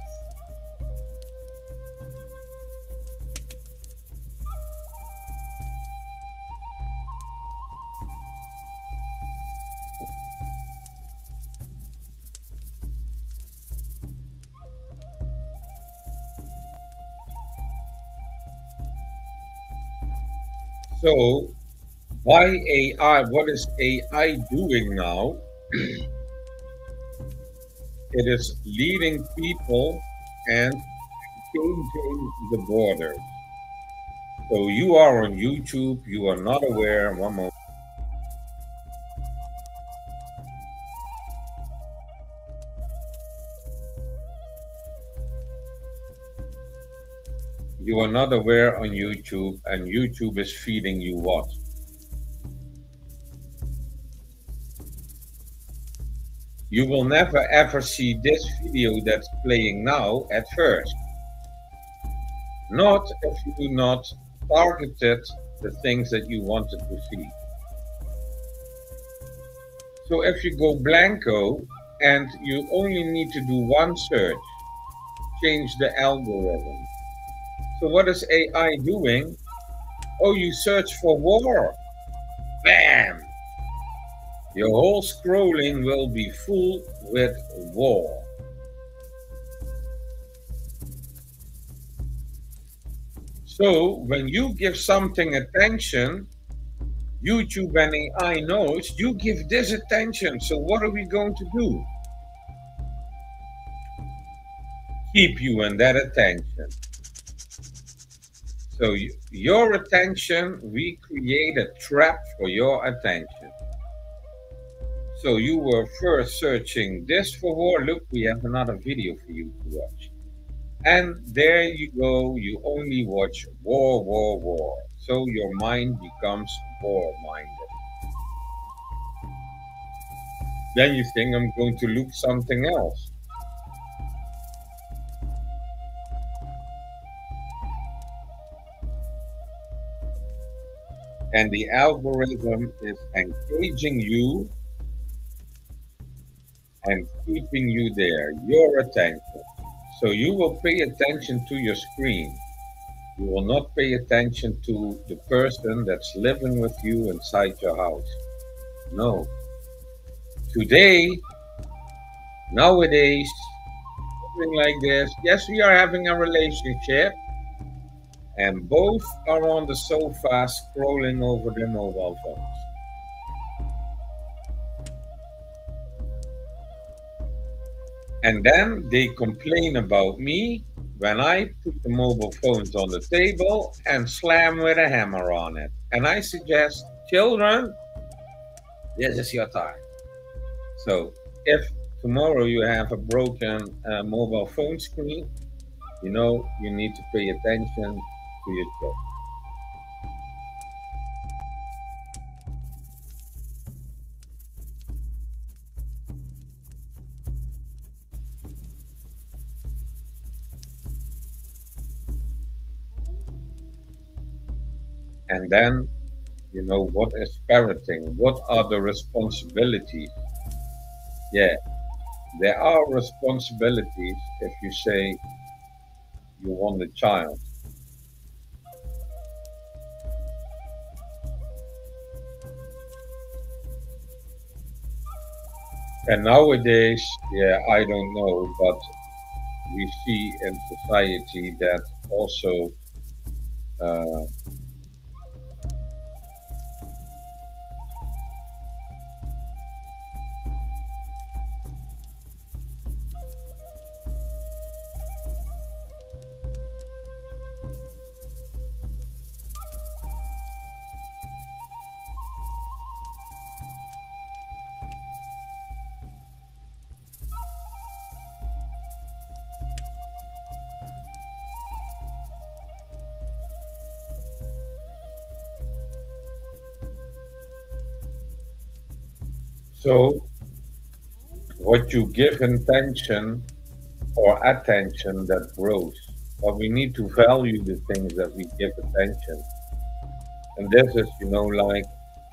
So, why AI? What is AI doing now? It is leading people and changing the borders. So you are on YouTube, you are not aware. One moment. You are not aware on YouTube, and YouTube is feeding you what? You will never ever see this video that's playing now at first. Not if you do not targeted the things that you wanted to see. So if you go blanco and you only need to do one search, change the algorithm. So what is AI doing? Oh, you search for war. Bam! Your whole scrolling will be full with war. So when you give something attention, YouTube and AI knows you give this attention. So what are we going to do? Keep you in that attention. So your attention, we create a trap for your attention. So you were first searching this for war. Look, we have another video for you to watch. And there you go, you only watch war, war, war. So your mind becomes war-minded. Then you think, I'm going to look something else. And the algorithm is engaging you and keeping you there, your attention. So you will pay attention to your screen. You will not pay attention to the person that's living with you inside your house. No. Today, nowadays, something like this, yes, we are having a relationship, and both are on the sofa scrolling over their mobile phones. And then they complain about me when I put the mobile phones on the table and slam with a hammer on it. And I suggest, children, this is your time. So if tomorrow you have a broken mobile phone screen, you know you need to pay attention to your children. And then, you know, what is parenting? What are the responsibilities? Yeah, there are responsibilities if you say you want a child. And nowadays, yeah, I don't know, but we see in society that also so what you give intention or attention that grows. But we need to value the things that we give attention. And this is, you know, like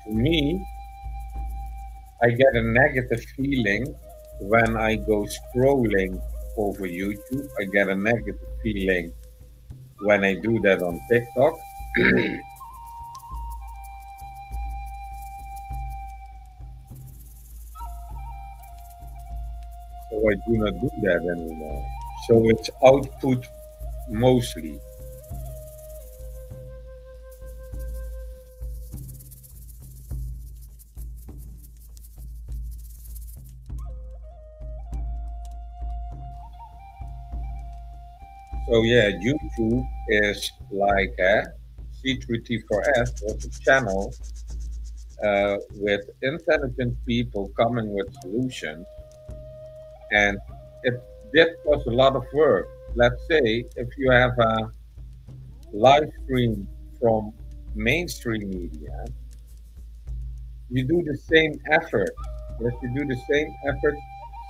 to me, I get a negative feeling when I go scrolling over YouTube, I get a negative feeling when I do that on TikTok. So I do not do that anymore. So it's output mostly. So yeah, YouTube is like C3T4S was a channel with intelligent people coming with solutions, and it did cost a lot of work. Let's say if you have a live stream from mainstream media, you do the same effort. Yes, you do the same effort,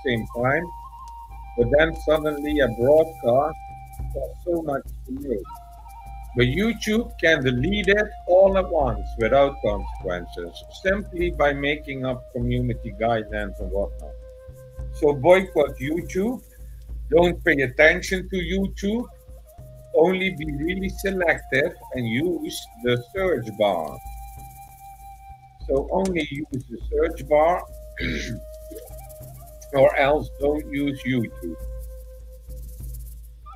same time, but then suddenly a broadcast costs so much to make. But YouTube can delete it all at once without consequences, simply by making up community guidelines and whatnot. So boycott YouTube. Don't pay attention to YouTube. Only be really selective and use the search bar. So only use the search bar or else don't use YouTube.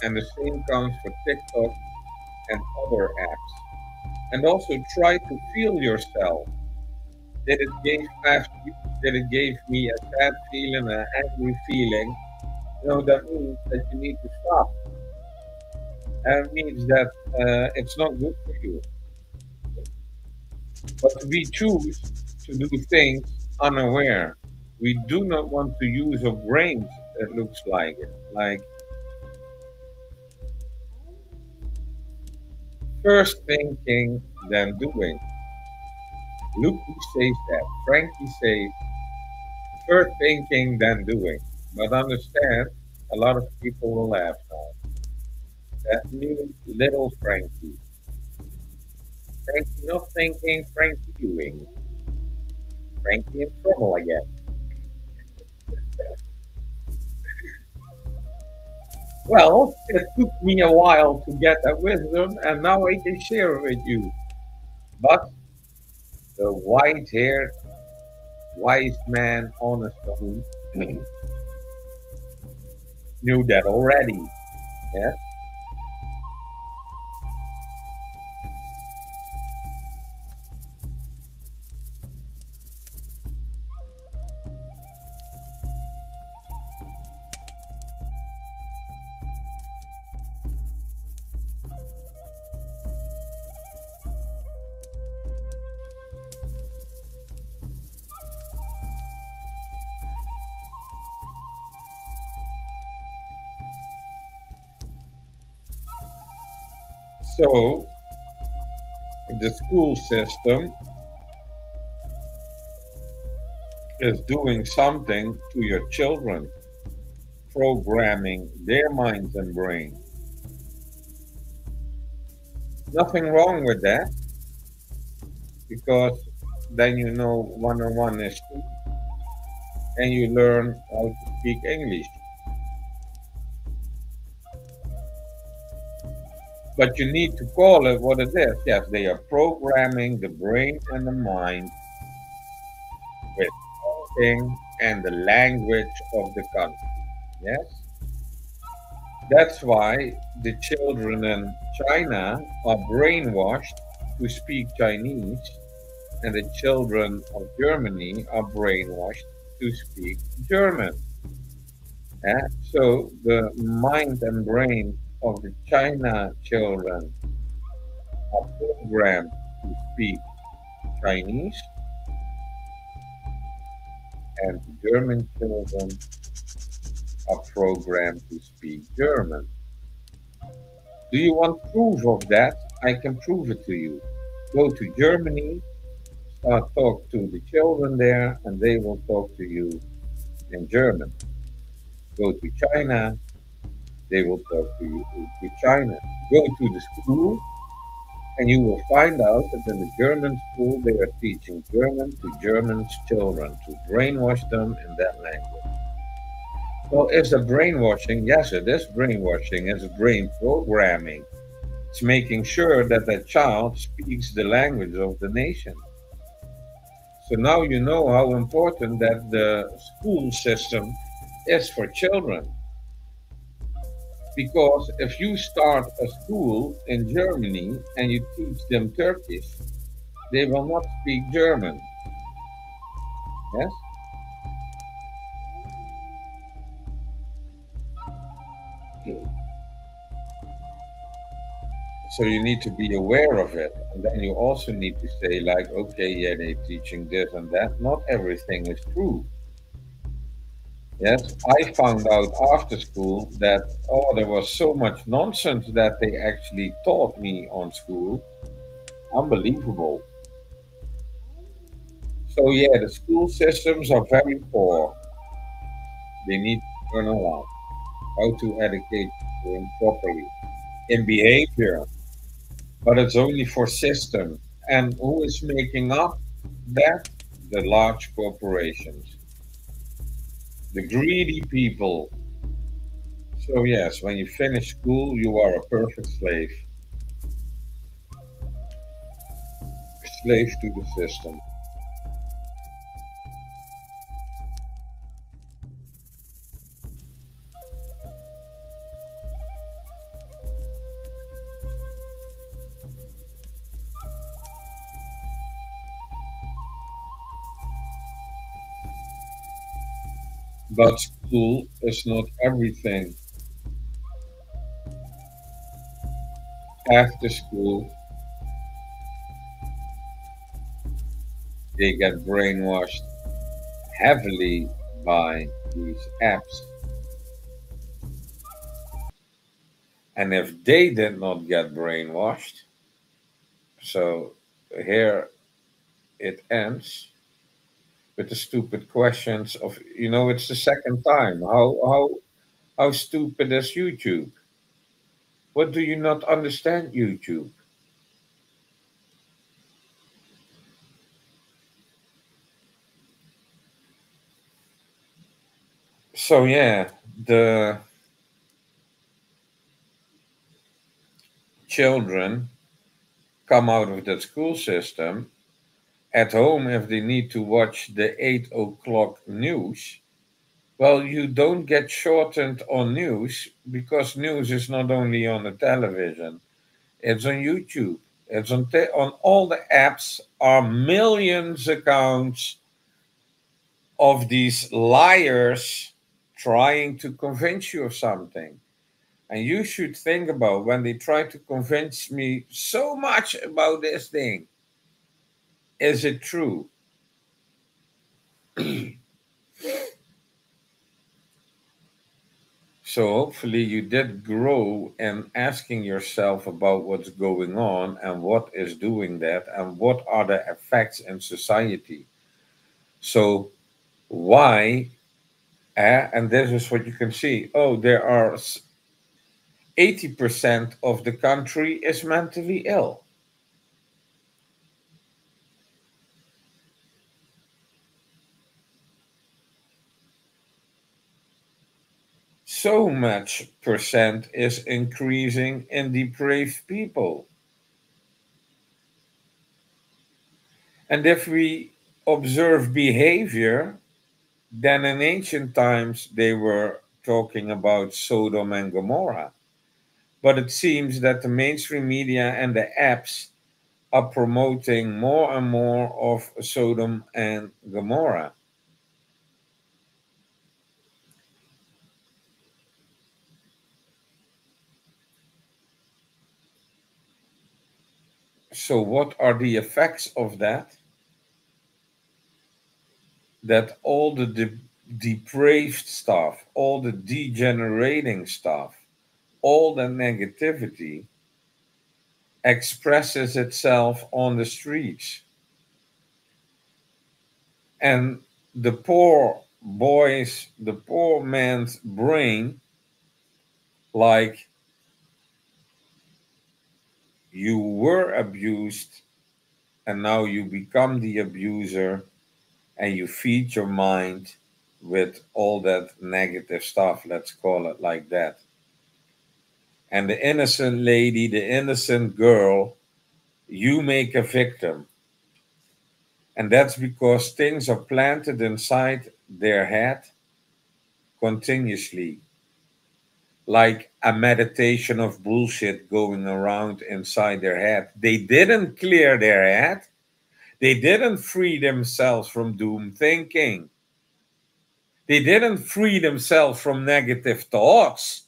And the same comes for TikTok and other apps. And also try to feel yourself. Did it did it give me a sad feeling, an angry feeling? That means that you need to stop. And it means that it's not good for you. But we choose to do things unaware. We do not want to use our brains, it looks like it. Like first thinking, then doing. Luke says that. Frankie says first thinking, then doing. But understand, a lot of people will laugh now. That new little Frankie. Frankie not thinking, Frankie doing. Frankie in trouble again. Well, it took me a while to get that wisdom, and now I can share it with you. But the white-haired, wise man on a stone knew that already. Yeah. So the school system is doing something to your children, programming their minds and brains. Nothing wrong with that, because then you know 101 is two, and you learn how to speak English. But you need to call it what it is. Yes, they are programming the brain and the mind with talking and the language of the country. Yes? That's why the children in China are brainwashed to speak Chinese, and the children of Germany are brainwashed to speak German. So the mind and brain of the China children are programmed to speak Chinese, and the German children are programmed to speak German. Do you want proof of that? I can prove it to you. Go to Germany, talk to the children there, and they will talk to you in German. Go to China, they will talk to you to China. Go to the school, and you will find out that in the German school they are teaching German to German children to brainwash them in that language. Well, is the brainwashing? Yes, it is brainwashing. It's brain programming. It's making sure that the child speaks the language of the nation. So now you know how important that the school system is for children. Because if you start a school in Germany and you teach them Turkish, they will not speak German. Yes? So you need to be aware of it. And then you also need to say, like, okay, yeah, they're teaching this and that. Not everything is true. Yes, I found out after school that, oh, there was so much nonsense that they actually taught me on school. Unbelievable. So, yeah, the school systems are very poor. They need to turn around how to educate children properly in behavior, but it's only for system. And who is making up that? The large corporations, the greedy people. So, yes, when you finish school, you are a perfect slave to the system. But school is not everything. After school, they get brainwashed heavily by these apps. And if they did not get brainwashed, so here it ends with the stupid questions of, it's the second time. How stupid is YouTube? What do you not understand, YouTube? So yeah, the children come out of the school system at home if they need to watch the 8 o'clock news. Well, you don't get shortened on news because news is not only on the television, it's on YouTube. It's on all the apps are millions accounts of these liars trying to convince you of something. And you should think about when they try to convince me so much about this thing. Is it true? So hopefully you did grow in asking yourself about what's going on and what is doing that and what are the effects in society. So why? And this is what you can see. Oh, there are 80% of the country is mentally ill. So much percent is increasing in depraved people. And if we observe behavior, then in ancient times they were talking about Sodom and Gomorrah. But it seems that the mainstream media and the apps are promoting more and more of Sodom and Gomorrah. So, what are the effects of that? That all the depraved stuff, all the degenerating stuff, all the negativity expresses itself on the streets. And the the poor man's brain, like you were abused and now you become the abuser and you feed your mind with all that negative stuff, let's call it like that. And the innocent lady, the innocent girl, you make a victim. And that's because things are planted inside their head continuously, like a meditation of bullshit going around inside their head. They didn't clear their head, they didn't free themselves from doom thinking, they didn't free themselves from negative thoughts.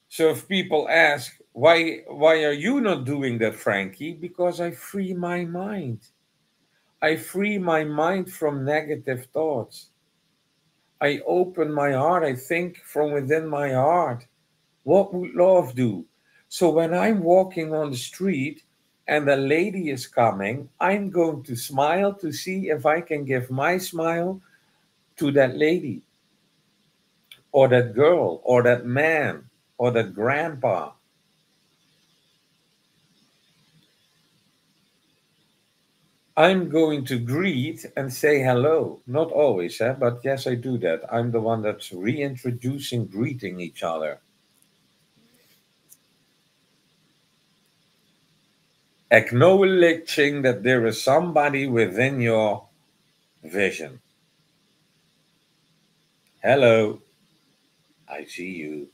So if people ask, why are you not doing that, Frankie? Because I free my mind. I free my mind from negative thoughts. I open my heart. I think from within my heart. What would love do? So when I'm walking on the street and a lady is coming, I'm going to smile to see if I can give my smile to that lady or that girl or that man or that grandpa. I'm going to greet and say hello. Not always, but yes, I do that. I'm the one that's reintroducing greeting each other, acknowledging that there is somebody within your vision. Hello, I see you.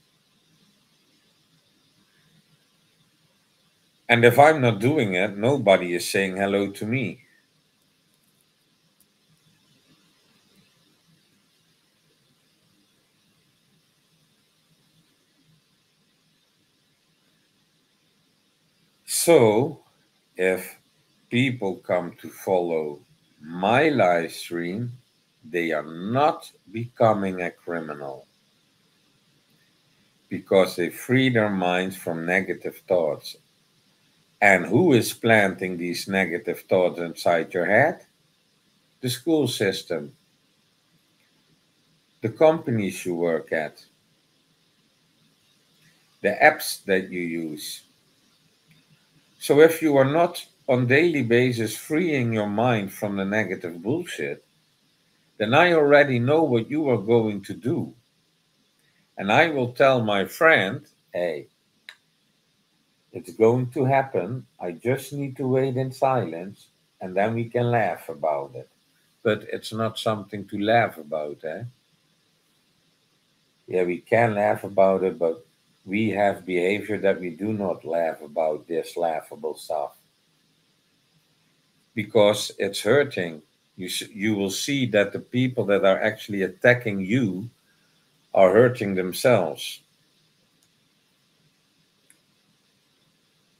And if I'm not doing it, nobody is saying hello to me. So, if people come to follow my live stream, they are not becoming a criminal because they free their minds from negative thoughts. And who is planting these negative thoughts inside your head? The school system, the companies you work at, the apps that you use. So if you are not on daily basis freeing your mind from the negative bullshit, then I already know what you are going to do. And I will tell my friend, hey, it's going to happen. I just need to wait in silence and then we can laugh about it. But it's not something to laugh about, eh? Yeah, we can laugh about it, but we have behavior that we do not laugh about this laughable stuff because it's hurting. You will see that the people that are actually attacking you are hurting themselves.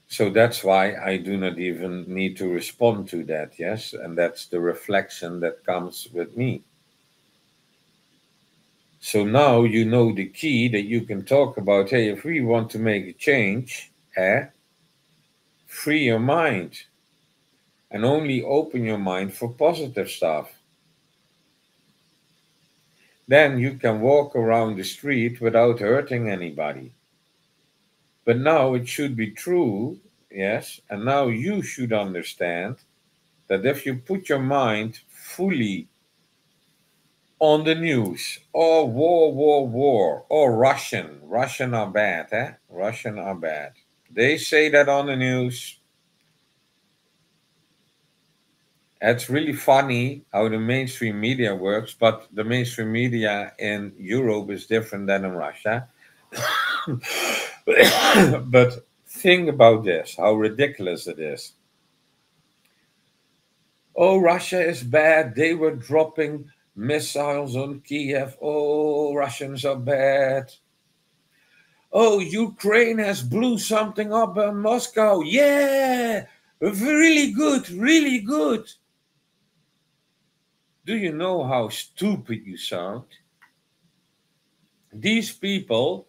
So that's why I do not even need to respond to that, yes? And that's the reflection that comes with me. So now you know the key that you can talk about. Hey, if we want to make a change, free your mind and only open your mind for positive stuff. Then you can walk around the street without hurting anybody. But now it should be true, yes, and now you should understand that if you put your mind fully on the news, oh, war, war, war, or Russian are bad, Russian are bad. They say that on the news. It's really funny how the mainstream media works, but the mainstream media in Europe is different than in Russia. But think about this, how ridiculous it is. Oh, Russia is bad. They were dropping missiles on Kiev. Oh, Russians are bad. Oh, Ukraine has blew something up in Moscow. Yeah, really good, really good. Do you know how stupid you sound? These people,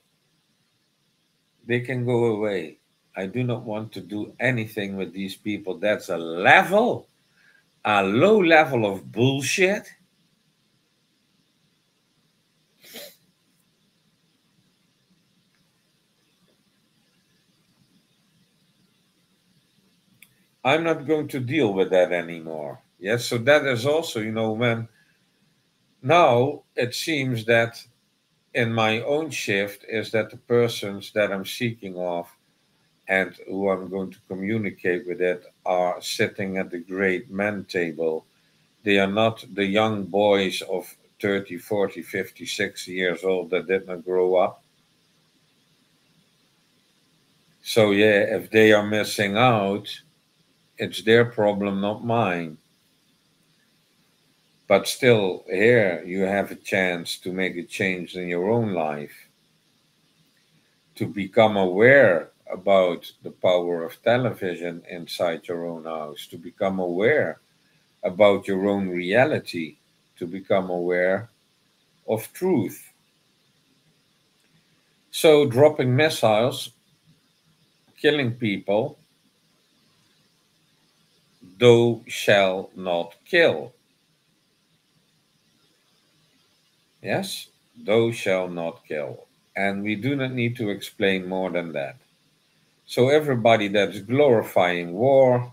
they can go away. I do not want to do anything with these people. That's a low level of bullshit. I'm not going to deal with that anymore. Yes, so that is also, when now it seems that in my own shift is that the persons that I'm seeking of and who I'm going to communicate with it are sitting at the great men table. They are not the young boys of 30, 40, 50, 60 years old that did not grow up. So, yeah, if they are missing out, it's their problem, not mine. But still, here you have a chance to make a change in your own life, to become aware about the power of television inside your own house, to become aware about your own reality, to become aware of truth. So, dropping missiles, killing people, thou shall not kill. Yes, thou shall not kill. And we do not need to explain more than that. So, everybody that's glorifying war,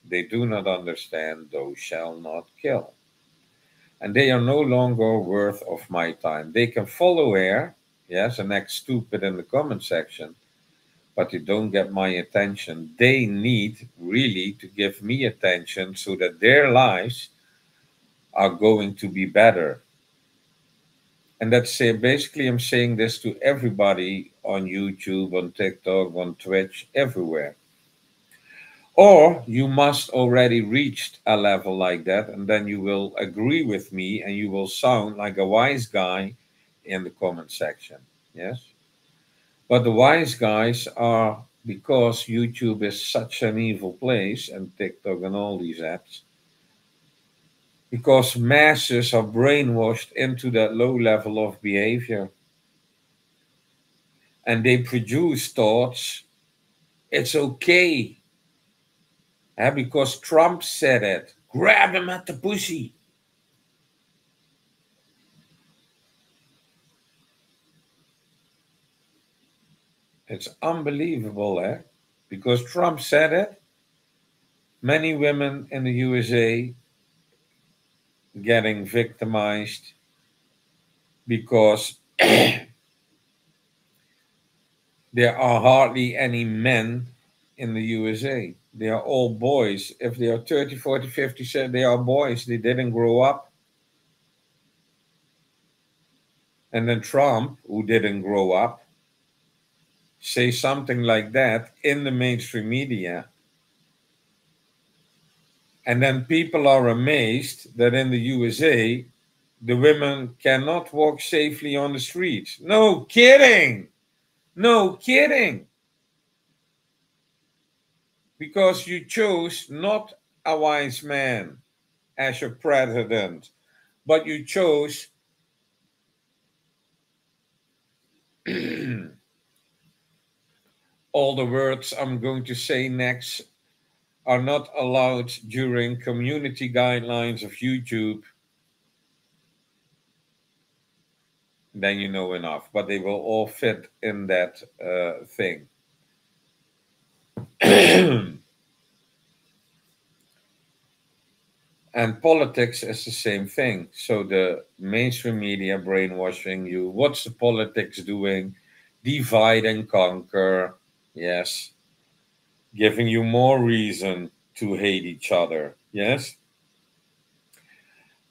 they do not understand thou shall not kill. And they are no longer worth of my time. They can follow air, yes, and act stupid in the comment section, but they don't get my attention. They need really to give me attention so that their lives are going to be better. And that's basically, I'm saying this to everybody on YouTube, on TikTok, on Twitch, everywhere. Or you must already reached a level like that, and then you will agree with me and you will sound like a wise guy in the comment section. Yes. But the wise guys are, because YouTube is such an evil place, and TikTok and all these apps, because masses are brainwashed into that low level of behavior and they produce thoughts. It's okay, because Trump said it. Grab him at the pussy. It's unbelievable, because Trump said it. Many women in the USA getting victimized because there are hardly any men in the USA. They are all boys. If they are 30, 40, 50, they are boys. They didn't grow up. And then Trump, who didn't grow up, say something like that in the mainstream media. And then people are amazed that in the USA, the women cannot walk safely on the streets. No kidding. No kidding. Because you chose not a wise man as your president, but you chose all the words I'm going to say next are not allowed during community guidelines of YouTube. Then you know enough, but they will all fit in that thing. And politics is the same thing. So the mainstream media brainwashing you. What's the politics doing? Divide and conquer. Yes. Giving you more reason to hate each other. Yes.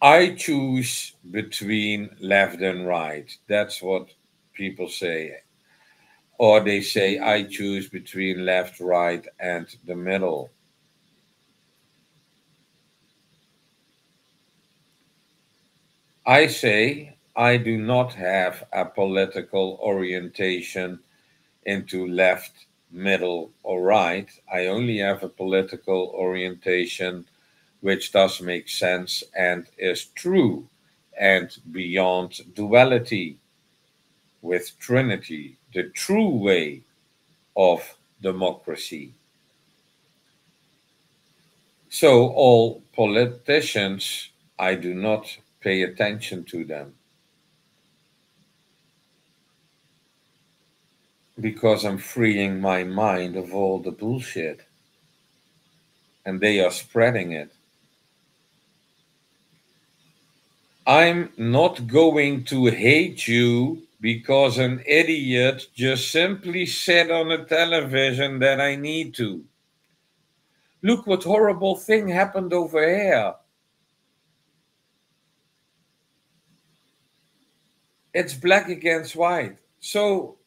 I choose between left and right. That's what people say. Or they say, I choose between left, right, and the middle. I say, I do not have a political orientation into left, middle, or right. I only have a political orientation which does make sense and is true and beyond duality with Trinity, the true way of democracy. So, all politicians, I do not pay attention to them because I'm freeing my mind of all the bullshit and they are spreading it. I'm not going to hate you because an idiot just simply said on the television that I need to. Look what horrible thing happened over here. It's black against white. So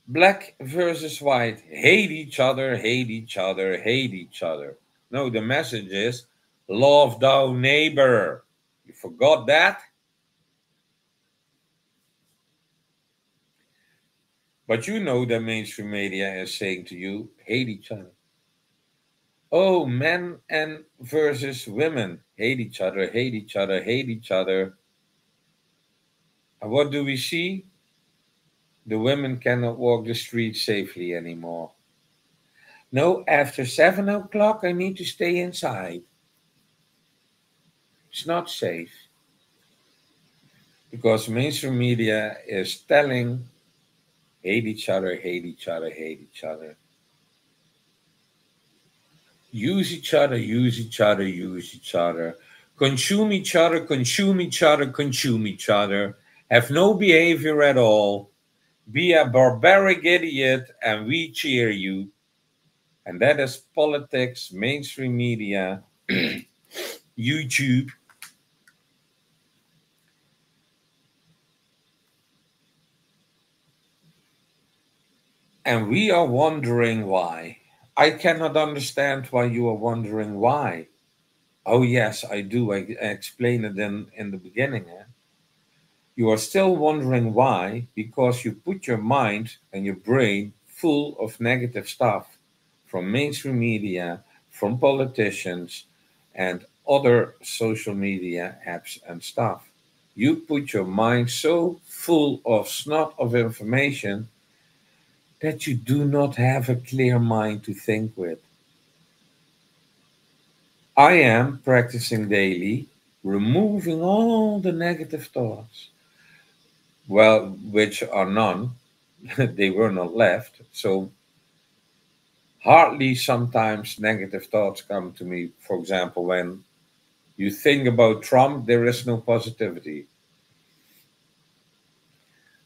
black versus white hate each other, hate each other, hate each other. No, the message is love thy neighbor. You forgot that? But you know that mainstream media is saying to you, hate each other. Oh, men and versus women hate each other, hate each other, hate each other. And what do we see? The women cannot walk the street safely anymore. No, after 7 o'clock, I need to stay inside. It's not safe because mainstream media is telling hate each other, hate each other, hate each other. Use each other, use each other, use each other. Consume each other, consume each other, consume each other. Have no behavior at all. Be a barbaric idiot and we cheer you. And that is politics, mainstream media, YouTube. And we are wondering why. I cannot understand why you are wondering why. Oh, yes, I do. I explained it in the beginning. Eh? You are still wondering why because you put your mind and your brain full of negative stuff from mainstream media, from politicians, and other social media apps and stuff. You put your mind so full of snot of information that you do not have a clear mind to think with. I am practicing daily, removing all the negative thoughts. Well, which are none, they were not left. So hardly sometimes negative thoughts come to me. For example, when you think about Trump, there is no positivity.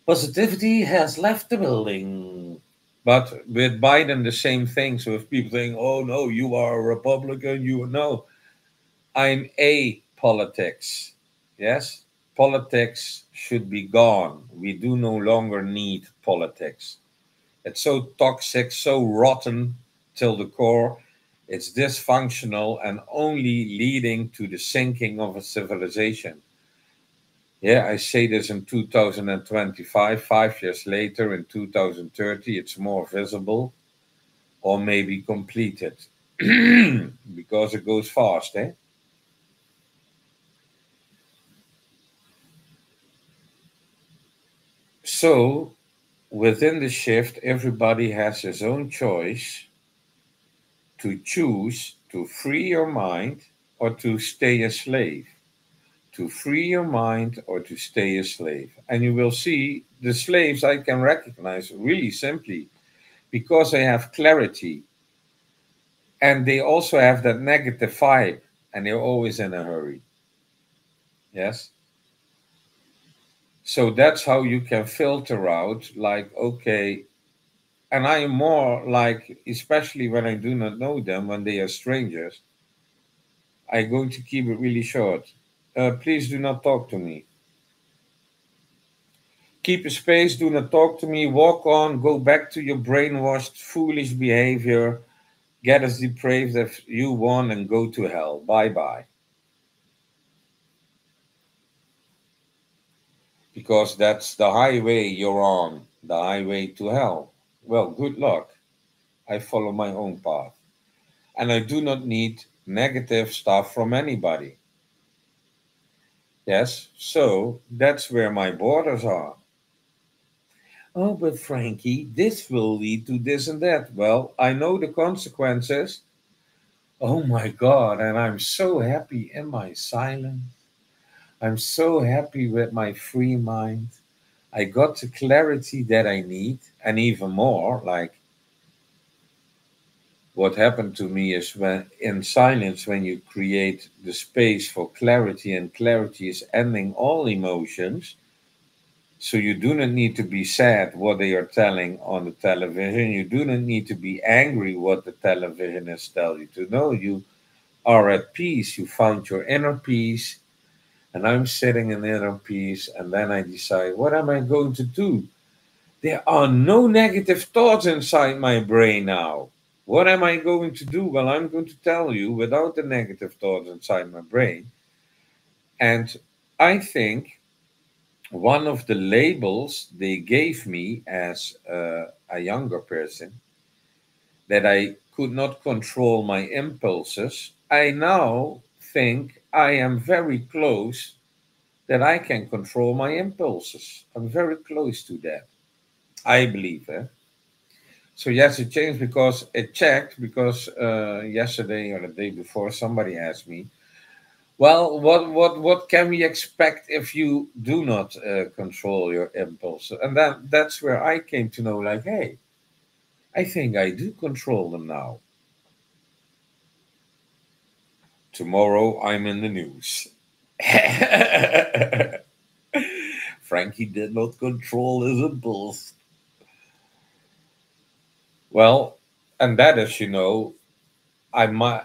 Positivity has left the building. But with Biden, the same thing. So if people think, oh no, you are a Republican, you no, I'm a politics. Yes, politics should be gone. We do no longer need politics. It's so toxic, so rotten till the core. It's dysfunctional and only leading to the sinking of a civilization. Yeah, I say this in 2025, 5 years later, in 2030, it's more visible or maybe completed because it goes fast, eh? So, within the shift, everybody has his own choice to choose to free your mind or to stay a slave. To free your mind or to stay a slave. And you will see the slaves I can recognize really simply because they have clarity and they also have that negative vibe and they're always in a hurry. Yes. So that's how you can filter out, like, okay, and I am more like, especially when I do not know them, when they are strangers, I'm going to keep it really short. Please do not talk to me. Keep a space, do not talk to me, walk on, go back to your brainwashed, foolish behavior, get as depraved as you want, and go to hell. Bye bye. Because that's the highway you're on, the highway to hell. Well, good luck. I follow my own path. And I do not need negative stuff from anybody. Yes, so that's where my borders are. Oh, but Frankie, this will lead to this and that. Well, I know the consequences. Oh my God, and I'm so happy in my silence. I'm so happy with my free mind. I got the clarity that I need, and even more, like what happened to me is when in silence, when you create the space for clarity, and clarity is ending all emotions. So you do not need to be sad what they are telling on the television. You do not need to be angry what the television is telling you to know. You are at peace. You found your inner peace, and I'm sitting in inner peace, and then I decide, what am I going to do? There are no negative thoughts inside my brain now. What am I going to do? Well, I'm going to tell you without the negative thoughts inside my brain. And I think one of the labels they gave me as a younger person, that I could not control my impulses, I now think I am very close that I can control my impulses. I'm very close to that. I believe, eh? So yes, it changed because it checked because yesterday or the day before somebody asked me, well, what can we expect if you do not control your impulse? And that's where I came to know, like, hey, I think I do control them now. Tomorrow I'm in the news. Frankie did not control his impulse. Well, and that is,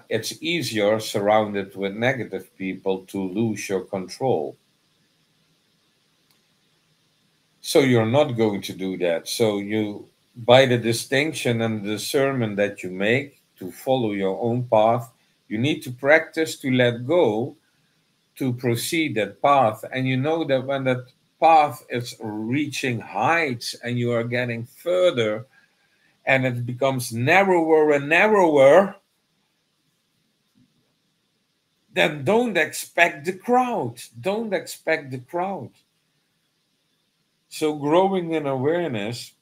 it's easier surrounded with negative people to lose your control. So you're not going to do that. So you, by the distinction and discernment that you make to follow your own path, you need to practice to let go to proceed that path. And you know that when that path is reaching heights and you are getting further and it becomes narrower and narrower, then don't expect the crowd. Don't expect the crowd. So growing in awareness,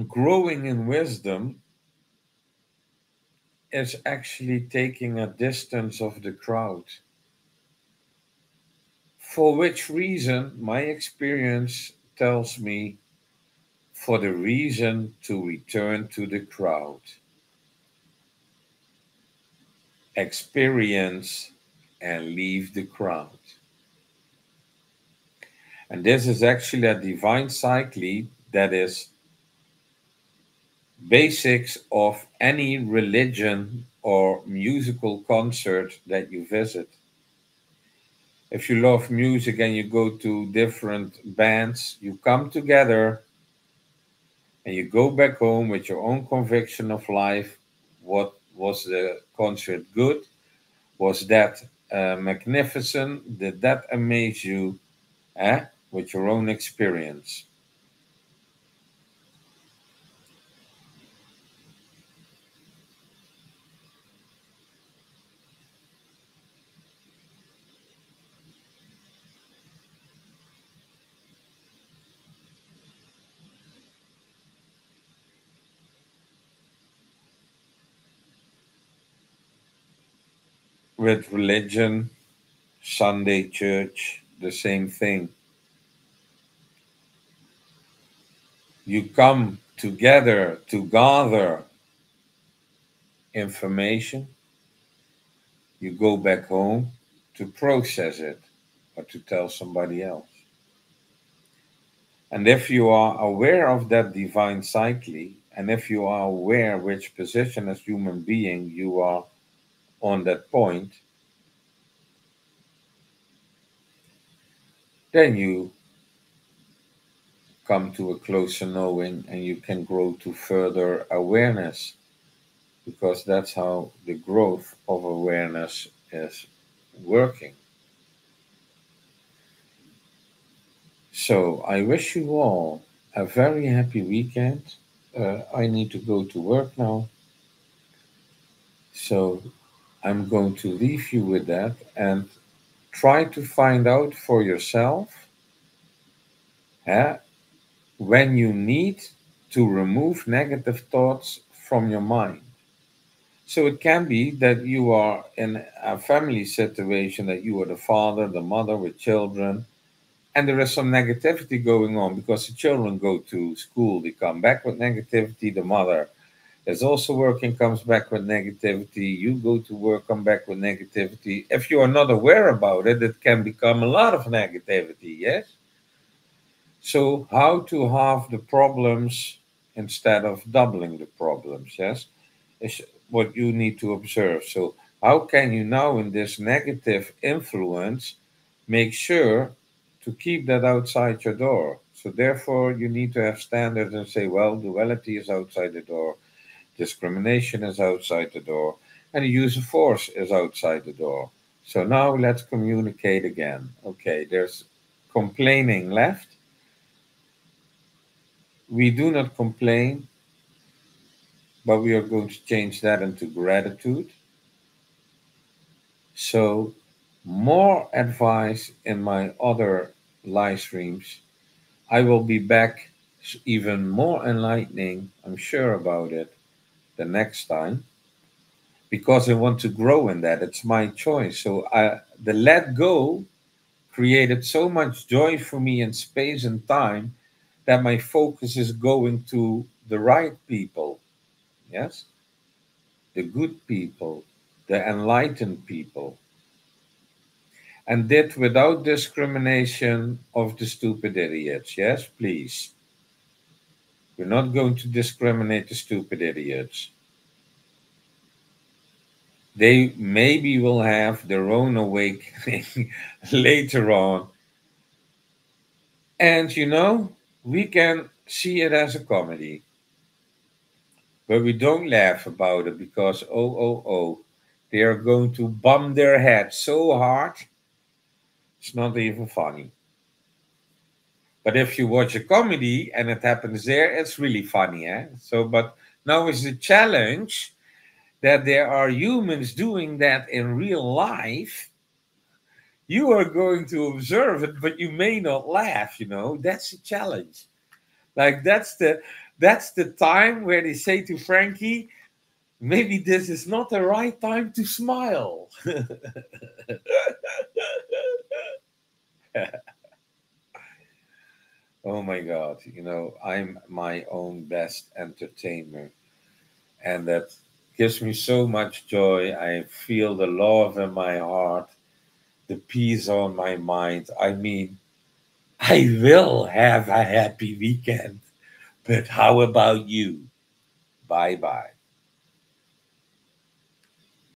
growing in wisdom is actually taking a distance of the crowd. For which reason, my experience tells me, for the reason to return to the crowd, experience and leave the crowd. And this is actually a divine cycle that is basics of any religion or musical concert that you visit. If you love music and you go to different bands, you come together and you go back home with your own conviction of life. What was the concert good? Was that magnificent? Did that amaze you? With your own experience. With religion, Sunday church, the same thing. You come together to gather information, you go back home to process it or to tell somebody else. And if you are aware of that divine cycle, and if you are aware which position as human being you are on that point, then you come to a closer knowing and you can grow to further awareness, because that's how the growth of awareness is working. So I wish you all a very happy weekend. I need to go to work now. So I'm going to leave you with that and try to find out for yourself eh, when you need to remove negative thoughts from your mind. So it can be that you are in a family situation, that you are the father, the mother with children, and there is some negativity going on because the children go to school, they come back with negativity, the mother is also working, comes back with negativity. You go to work, come back with negativity. If you are not aware about it, it can become a lot of negativity, yes? So, how to halve the problems instead of doubling the problems, yes? Is what you need to observe. So, how can you now, in this negative influence, make sure to keep that outside your door? So, therefore, you need to have standards and say, well, duality is outside the door, discrimination is outside the door, and the use of force is outside the door. So, now let's communicate again. Okay, there's complaining left. We do not complain, but we are going to change that into gratitude. So, more advice in my other live streams. I will be back even more enlightening, I'm sure about it, the next time because I want to grow in that. It's my choice. So, the let go created so much joy for me in space and time that my focus is going to the right people. Yes? The good people, the enlightened people, and that without discrimination of the stupid idiots. Yes, please. We're not going to discriminate the stupid idiots. They maybe will have their own awakening later on. And we can see it as a comedy, but we don't laugh about it because, they are going to bump their head so hard, it's not even funny. But if you watch a comedy and it happens there, it's really funny, eh? So, but now is the challenge that there are humans doing that in real life. You are going to observe it, but you may not laugh. That's the challenge. Like that's the time where they say to Frankie, maybe this is not the right time to smile. Oh my God, I'm my own best entertainer. And that gives me so much joy. I feel the love in my heart, the peace on my mind. I mean, I will have a happy weekend. But how about you? Bye bye.